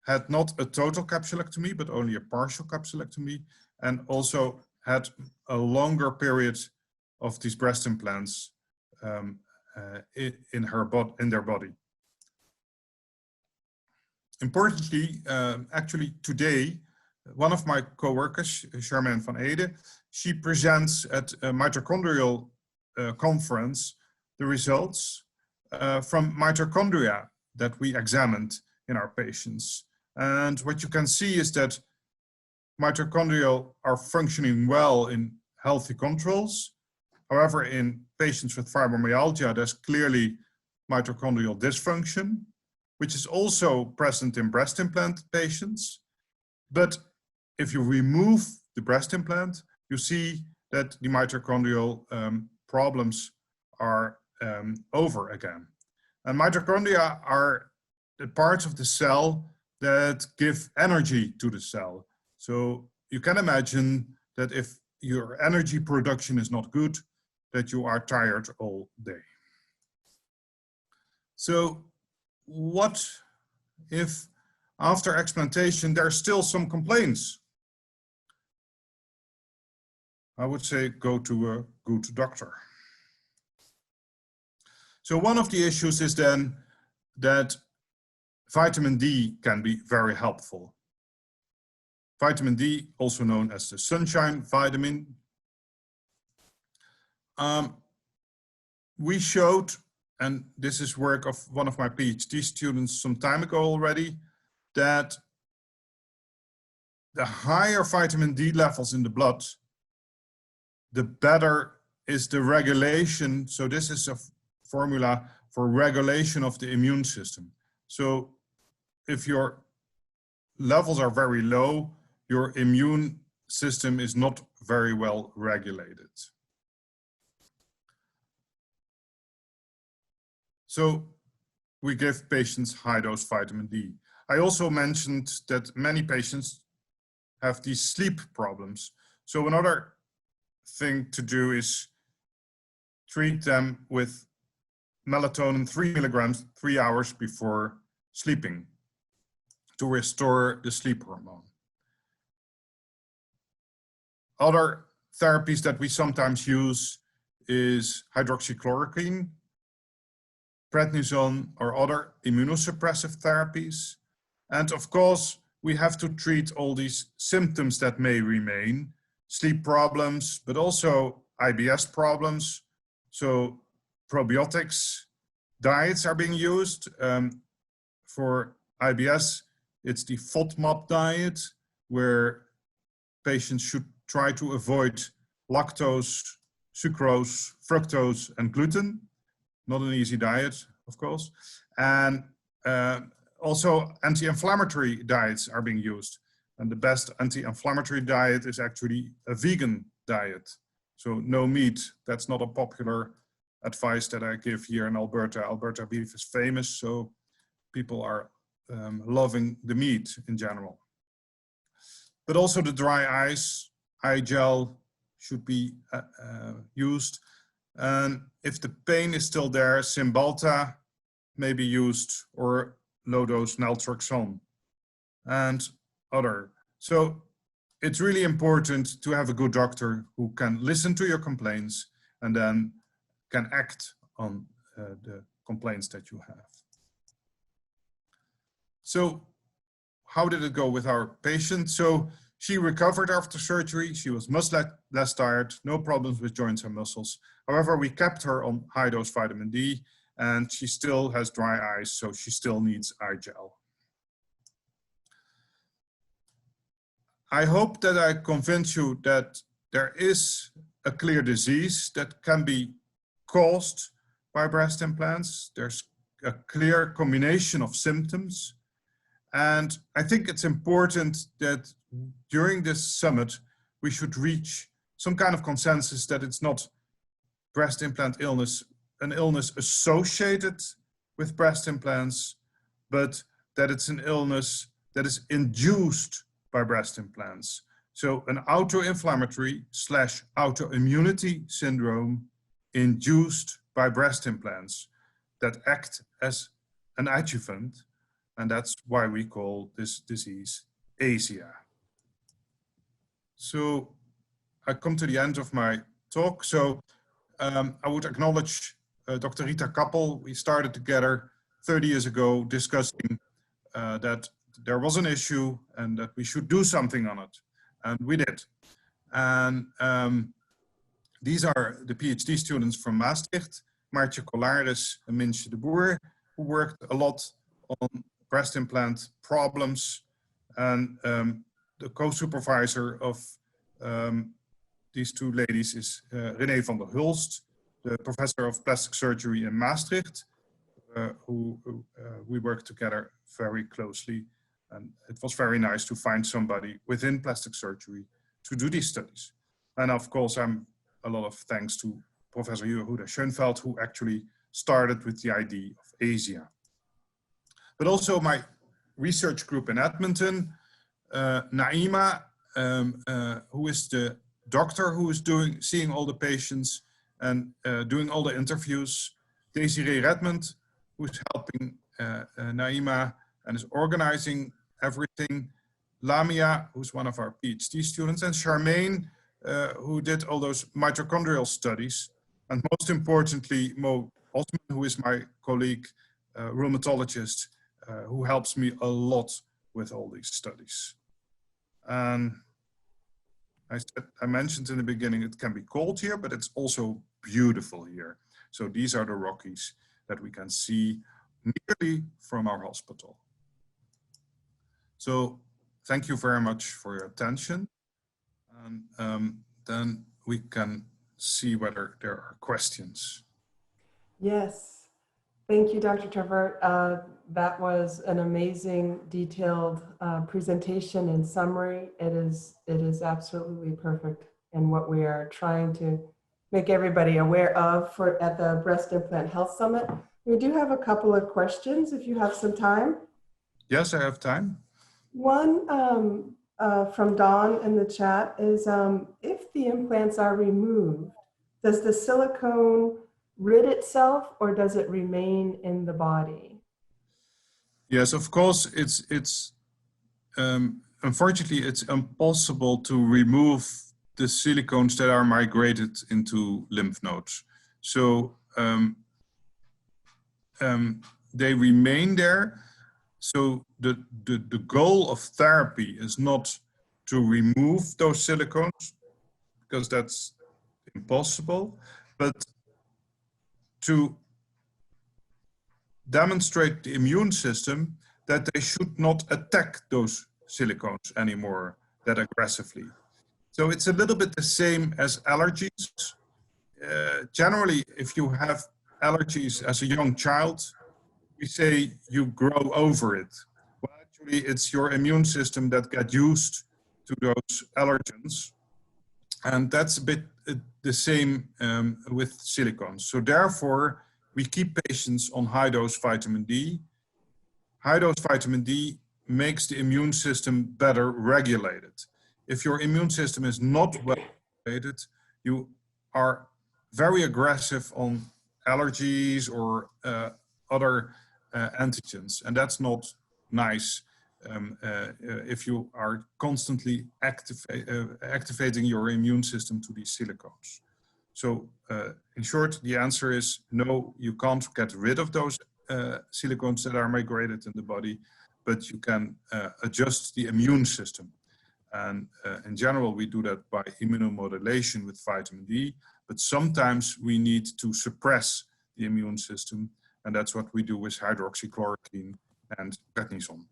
Speaker 1: had not a total capsulectomy, but only a partial capsulectomy, and also had a longer period of these breast implants in their body. Importantly, actually today, one of my co-workers, Charmaine van Ede, she presents at a mitochondrial conference the results from mitochondria that we examined in our patients. And what you can see is that mitochondria are functioning well in healthy controls. However, in patients with fibromyalgia, there's clearly mitochondrial dysfunction, which is also present in breast implant patients. But if you remove the breast implant, you see that the mitochondrial problems are over again. And mitochondria are the parts of the cell that give energy to the cell. So you can imagine that if your energy production is not good, that you are tired all day. So what if after explantation there are still some complaints? I would say go to a good doctor. So one of the issues is then that vitamin D can be very helpful. Vitamin D, also known as the sunshine vitamin. We showed, and this is work of one of my PhD students some time ago already, that the higher vitamin D levels in the blood, the better is the regulation. So this is a formula for regulation of the immune system. So if your levels are very low, your immune system is not very well regulated. So we give patients high dose vitamin D. I also mentioned that many patients have these sleep problems. So another thing to do is treat them with melatonin 3 milligrams 3 hours before sleeping to restore the sleep hormone. Other therapies that we sometimes use is hydroxychloroquine, prednisone, or other immunosuppressive therapies. And of course, we have to treat all these symptoms that may remain, sleep problems, but also IBS problems. So probiotics, diets are being used. For IBS, it's the FODMAP diet, where patients should try to avoid lactose, sucrose, fructose, and gluten. Not an easy diet, of course. And also anti-inflammatory diets are being used. And the best anti-inflammatory diet is actually a vegan diet. So no meat. That's not a popular advice that I give here in Alberta. Alberta beef is famous, so people are loving the meat in general. But also the dry ice, eye gel should be used. And if the pain is still there, Cymbalta may be used, or low-dose naltrexone and other. So it's really important to have a good doctor who can listen to your complaints and then can act on the complaints that you have. So how did it go with our patient? So she recovered after surgery. She was much less tired, no problems with joints and muscles. However, we kept her on high dose vitamin D, and she still has dry eyes, so she still needs eye gel. I hope that I convince you that there is a clear disease that can be caused by breast implants. There's a clear combination of symptoms. And I think it's important that during this summit, we should reach some kind of consensus that it's not breast implant illness, an illness associated with breast implants, but that it's an illness that is induced by breast implants. So an autoinflammatory / autoimmunity syndrome induced by breast implants that act as an adjuvant. And that's why we call this disease ASIA. So I come to the end of my talk. So I would acknowledge Dr. Rita Kappel. We started together 30 years ago discussing that there was an issue and that we should do something on it. And we did. And these are the PhD students from Maastricht, Maartje Collaris and Mintje de Boer, who worked a lot on breast implant problems. And the co-supervisor of these two ladies is René van der Hulst, the professor of plastic surgery in Maastricht, who we work together very closely. And it was very nice to find somebody within plastic surgery to do these studies. And of course, a lot of thanks to Professor Yehuda Schoenfeld, who actually started with the idea of ASIA. But also my research group in Edmonton, Naima, who is the doctor who is seeing all the patients and doing all the interviews, Desiree Redmond, who's helping Naima and is organizing everything, Lamia, who's one of our PhD students, and Charmaine, who did all those mitochondrial studies, and most importantly, Mo Osman, who is my colleague, rheumatologist, who helps me a lot with all these studies. And I mentioned in the beginning, it can be cold here, but it's also beautiful here. So these are the Rockies that we can see nearly from our hospital. So thank you very much for your attention. And then we can see whether there are questions.
Speaker 2: Yes, thank you, Dr. Tervaert. That was an amazing, detailed presentation and summary. It is absolutely perfect in what we are trying to make everybody aware of at the Breast Implant Health Summit. We do have a couple of questions if you have some time.
Speaker 1: Yes, I have time.
Speaker 2: One from Dawn in the chat is, if the implants are removed, does the silicone rid itself or does it remain in the body?
Speaker 1: Yes, of course, it's unfortunately, it's impossible to remove the silicones that are migrated into lymph nodes. So they remain there. So the goal of therapy is not to remove those silicones, because that's impossible, but to demonstrate the immune system that they should not attack those silicones anymore that aggressively. So it's a little bit the same as allergies. Generally, if you have allergies as a young child, we say you grow over it. Well, actually, it's your immune system that gets used to those allergens. And that's a bit the same with silicones. So therefore, we keep patients on high-dose vitamin D. High-dose vitamin D makes the immune system better regulated. If your immune system is not well regulated, you are very aggressive on allergies or other antigens, and that's not nice if you are constantly activating your immune system to these silicones. So in short, the answer is no, you can't get rid of those silicones that are migrated in the body, but you can adjust the immune system. And in general, we do that by immunomodulation with vitamin D, but sometimes we need to suppress the immune system, and that's what we do with hydroxychloroquine and prednisone.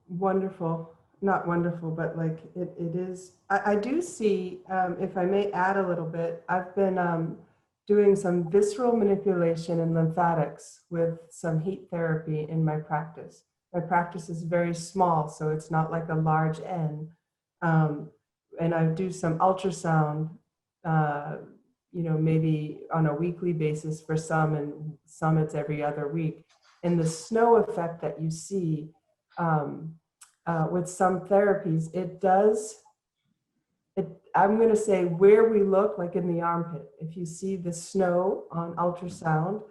Speaker 2: Wonderful. Not wonderful, but like it is. I do see, if I may add a little bit, I've been doing some visceral manipulation and lymphatics with some heat therapy in my practice. My practice is very small, so it's not like a large N. And I do some ultrasound, you know, maybe on a weekly basis for some, and some it's every other week. And the snow effect that you see with some therapies, I'm going to say where we look, like in the armpit, if you see the snow on ultrasound,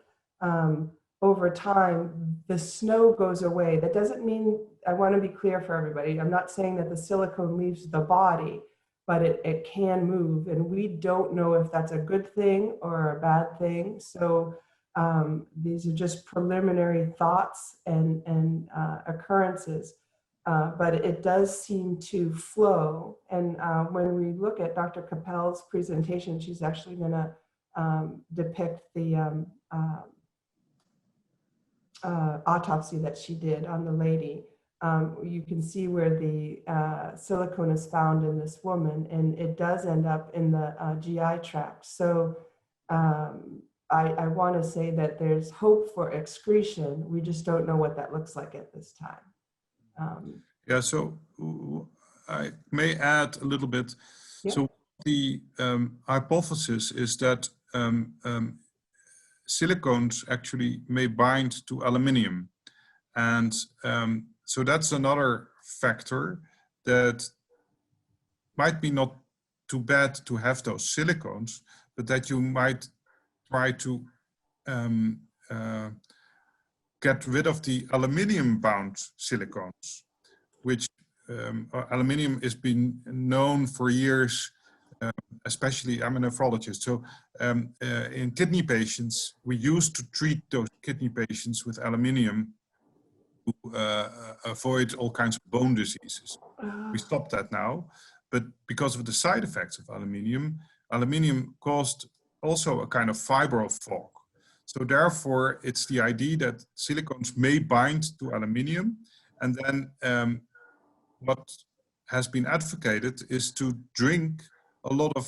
Speaker 2: over time, the snow goes away. That doesn't mean, I want to be clear for everybody, I'm not saying that the silicone leaves the body, but it can move, and we don't know if that's a good thing or a bad thing. So These are just preliminary thoughts and occurrences, but it does seem to flow. And when we look at Dr. Capel's presentation, she's actually going to depict the autopsy that she did on the lady. You can see where the silicone is found in this woman, and it does end up in the GI tract. So I want to say that there's hope for excretion. We just don't know what that looks like at this time.
Speaker 1: Yeah, so I may add a little bit.
Speaker 2: Yeah.
Speaker 1: So the hypothesis is that silicones actually may bind to aluminium. And so that's another factor that might be not too bad to have those silicones, but that you might try to get rid of the aluminium-bound silicones, which aluminium has been known for years, especially I'm a nephrologist. So in kidney patients, we used to treat those kidney patients with aluminium to avoid all kinds of bone diseases. We stopped that now, but because of the side effects of aluminium, aluminium caused also a kind of fibro fog. So therefore, it's the idea that silicones may bind to aluminium, and then what has been advocated is to drink a lot of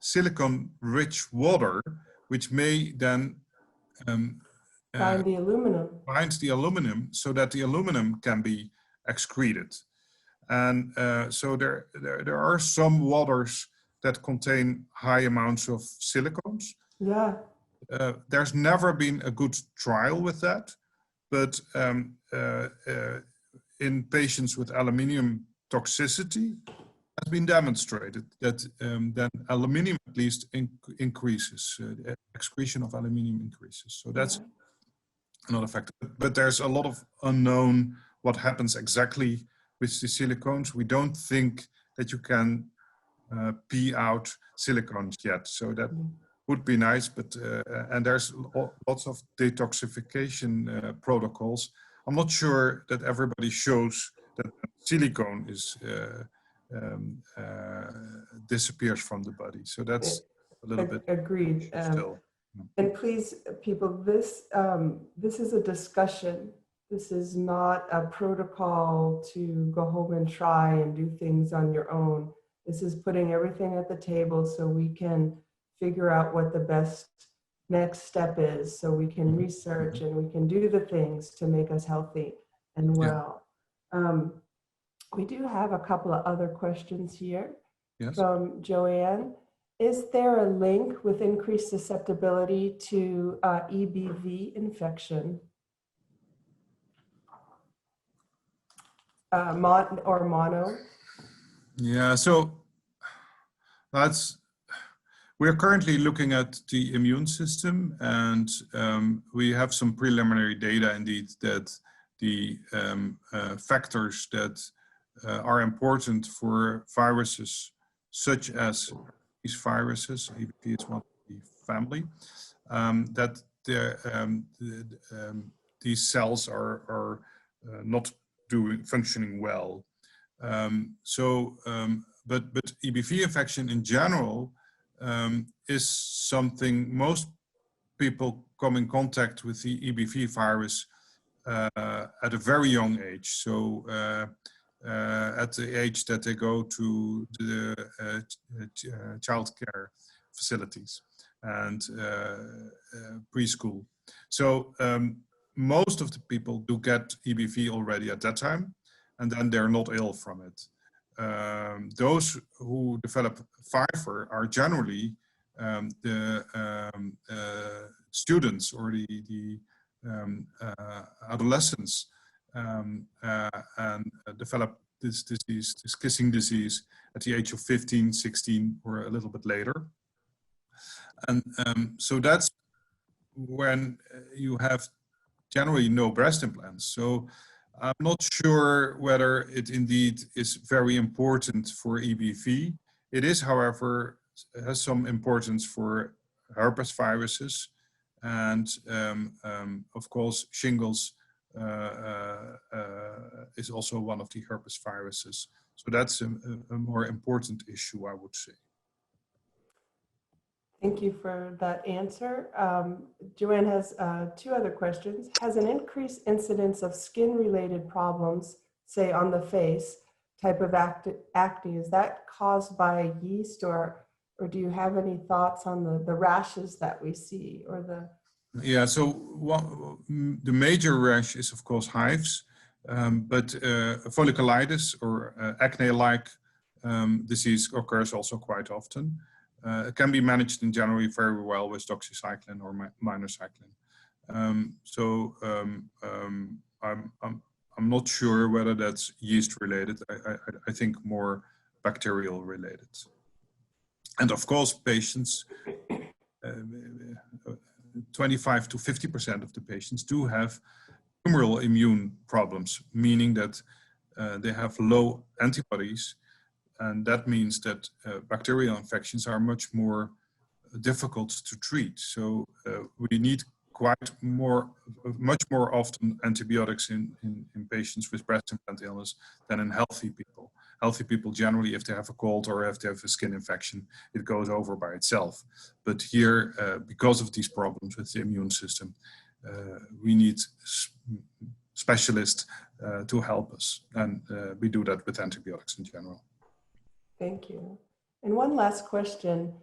Speaker 1: silicone-rich water, which may then
Speaker 2: Bind the aluminum.
Speaker 1: binds the aluminum so that the aluminum can be excreted. And so there are some waters that contain high amounts of silicones.
Speaker 2: Yeah.
Speaker 1: There's never been a good trial with that, but in patients with aluminium toxicity, has been demonstrated that then aluminium at least increases, the excretion of aluminium increases. So that's another factor. But there's a lot of unknown what happens exactly with the silicones. We don't think that you can pee out silicones yet. So that would be nice, but and there's lots of detoxification protocols. I'm not sure that everybody shows that silicone is disappears from the body. So that's a little bit
Speaker 2: agreed.
Speaker 1: still.
Speaker 2: And please, people, this is a discussion. This is not a protocol to go home and try and do things on your own. This is putting everything at the table so we can figure out what the best next step is, so we can research and we can do the things to make us healthy and well. We do have a couple of other questions here from Joanne. Is there a link with increased susceptibility to EBV infection or mono?
Speaker 1: Yeah, so we're currently looking at the immune system, and we have some preliminary data indeed that the factors that are important for viruses such as these viruses, EBV is one of the family, that these cells are not functioning well. But EBV infection in general is something most people come in contact with the EBV virus at a very young age. So at the age that they go to the child care facilities and preschool. So most of the people do get EBV already at that time, and then they're not ill from it. Those who develop fever are generally the students or the adolescents and develop this disease, this kissing disease, at the age of 15, 16, or a little bit later. And so that's when you have generally no breast implants. So I'm not sure whether it indeed is very important for EBV. It is, however, has some importance for herpes viruses And of course, shingles is also one of the herpes viruses. So that's a more important issue, I would say.
Speaker 2: Thank you for that answer. Joanne has two other questions. Has an increased incidence of skin-related problems, say on the face, type of acne, is that caused by yeast, or do you have any thoughts on the rashes that we see, or the?
Speaker 1: Yeah, so the major rash is of course hives, but folliculitis or acne-like disease occurs also quite often. It can be managed in general very well with doxycycline or minocycline. I'm not sure whether that's yeast related. I think more bacterial related. And of course, patients, 25 to 50% of the patients do have humoral immune problems, meaning that they have low antibodies. And that means that bacterial infections are much more difficult to treat. So we need much more often antibiotics in patients with breast implant illness than in healthy people. Healthy people generally, if they have a cold or if they have a skin infection, it goes over by itself. But here, because of these problems with the immune system, we need specialists to help us. And we do that with antibiotics in general.
Speaker 2: Thank you. And one last question.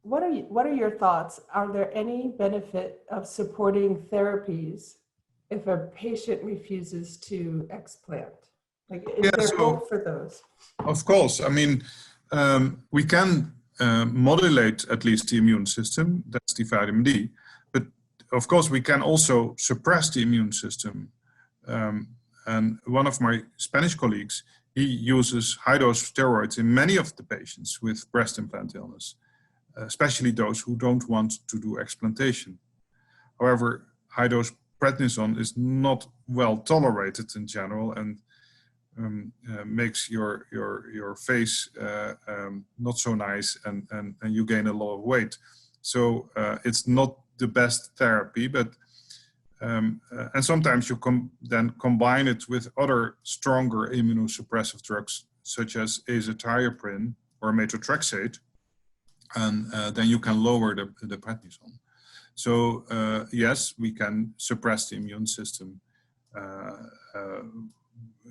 Speaker 2: What are your thoughts? Are there any benefit of supporting therapies if a patient refuses to explant? Like, is there hope for those?
Speaker 1: Of course. I mean, we can modulate at least the immune system. That's the vitamin D. But of course, we can also suppress the immune system. And one of my Spanish colleagues, he uses high-dose steroids in many of the patients with breast implant illness, especially those who don't want to do explantation. However, high-dose prednisone is not well tolerated in general and makes your face not so nice, and you gain a lot of weight. So it's not the best therapy, but and sometimes you then combine it with other stronger immunosuppressive drugs, such as azathioprine or methotrexate, and then you can lower the prednisone. So yes, we can suppress the immune system,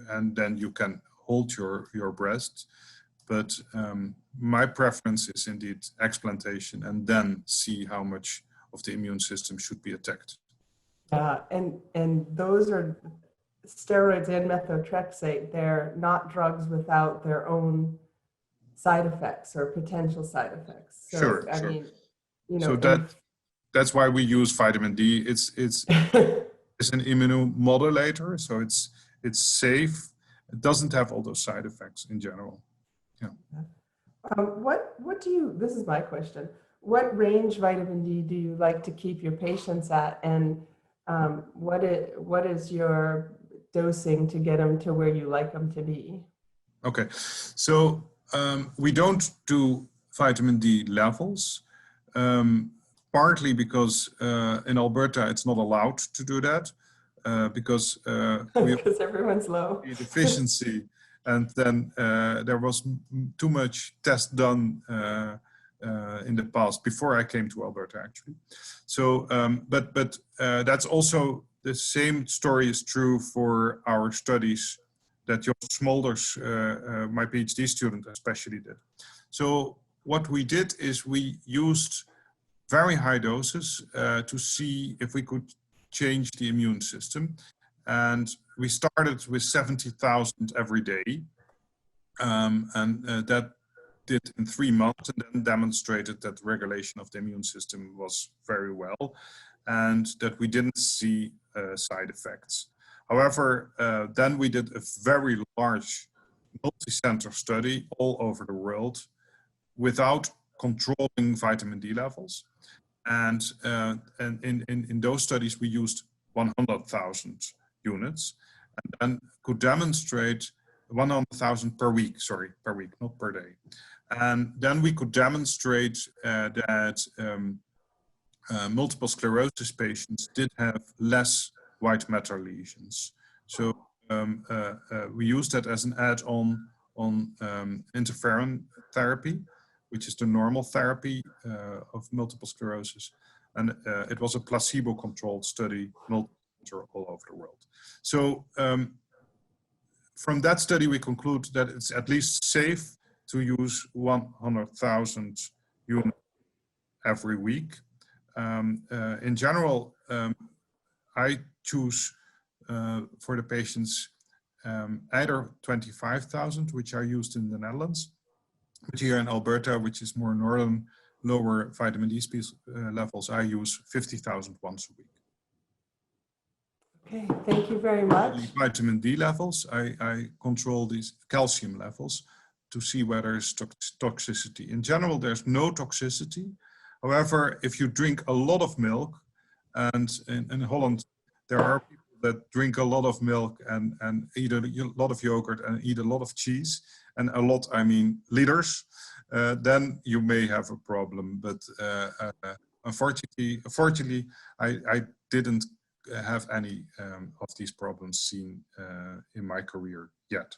Speaker 1: and then you can hold your breast. But my preference is indeed explantation, and then see how much of the immune system should be attacked.
Speaker 2: And those are steroids and methotrexate. They're not drugs without their own side effects or potential side effects. So,
Speaker 1: sure.
Speaker 2: I mean, you know,
Speaker 1: so that's why we use vitamin D. It's an immunomodulator, so it's safe. It doesn't have all those side effects in general. Yeah.
Speaker 2: What do you? This is my question. What range vitamin D do you like to keep your patients at, and what is your dosing to get them to where you like them to be?
Speaker 1: Okay, so we don't do vitamin D levels, partly because in Alberta it's not allowed to do that, because
Speaker 2: everyone's low.
Speaker 1: Deficiency, and then there was too much test done in the past before I came to Alberta, actually. So, but that's also the same story is true for our studies that Jos Smolders, my PhD student, especially did. So what we did is we used very high doses to see if we could change the immune system. And we started with 70,000 every day. And that did in 3 months, and then demonstrated that regulation of the immune system was very well, and that we didn't see side effects. However, then we did a very large multi-center study all over the world without controlling vitamin D levels. And in those studies, we used 100,000 units, and then could demonstrate 100,000 per week, not per day. And then we could demonstrate that multiple sclerosis patients did have less white matter lesions. So we used that as an add-on on interferon therapy, which is the normal therapy of multiple sclerosis. And it was a placebo-controlled study, multi-center all over the world. So from that study, we conclude that it's at least safe to use 100,000 units every week. In general, I choose for the patients either 25,000, which are used in the Netherlands, but here in Alberta, which is more northern, lower vitamin D levels, I use 50,000 once a week.
Speaker 2: Okay, thank you very much.
Speaker 1: The vitamin D levels, I control these calcium levels to see whether there's toxicity. In general, there's no toxicity. However, if you drink a lot of milk, and in Holland, there are people that drink a lot of milk and eat a lot of yogurt and eat a lot of cheese, and a lot, I mean liters, then you may have a problem. But unfortunately, I didn't have any of these problems seen in my career yet.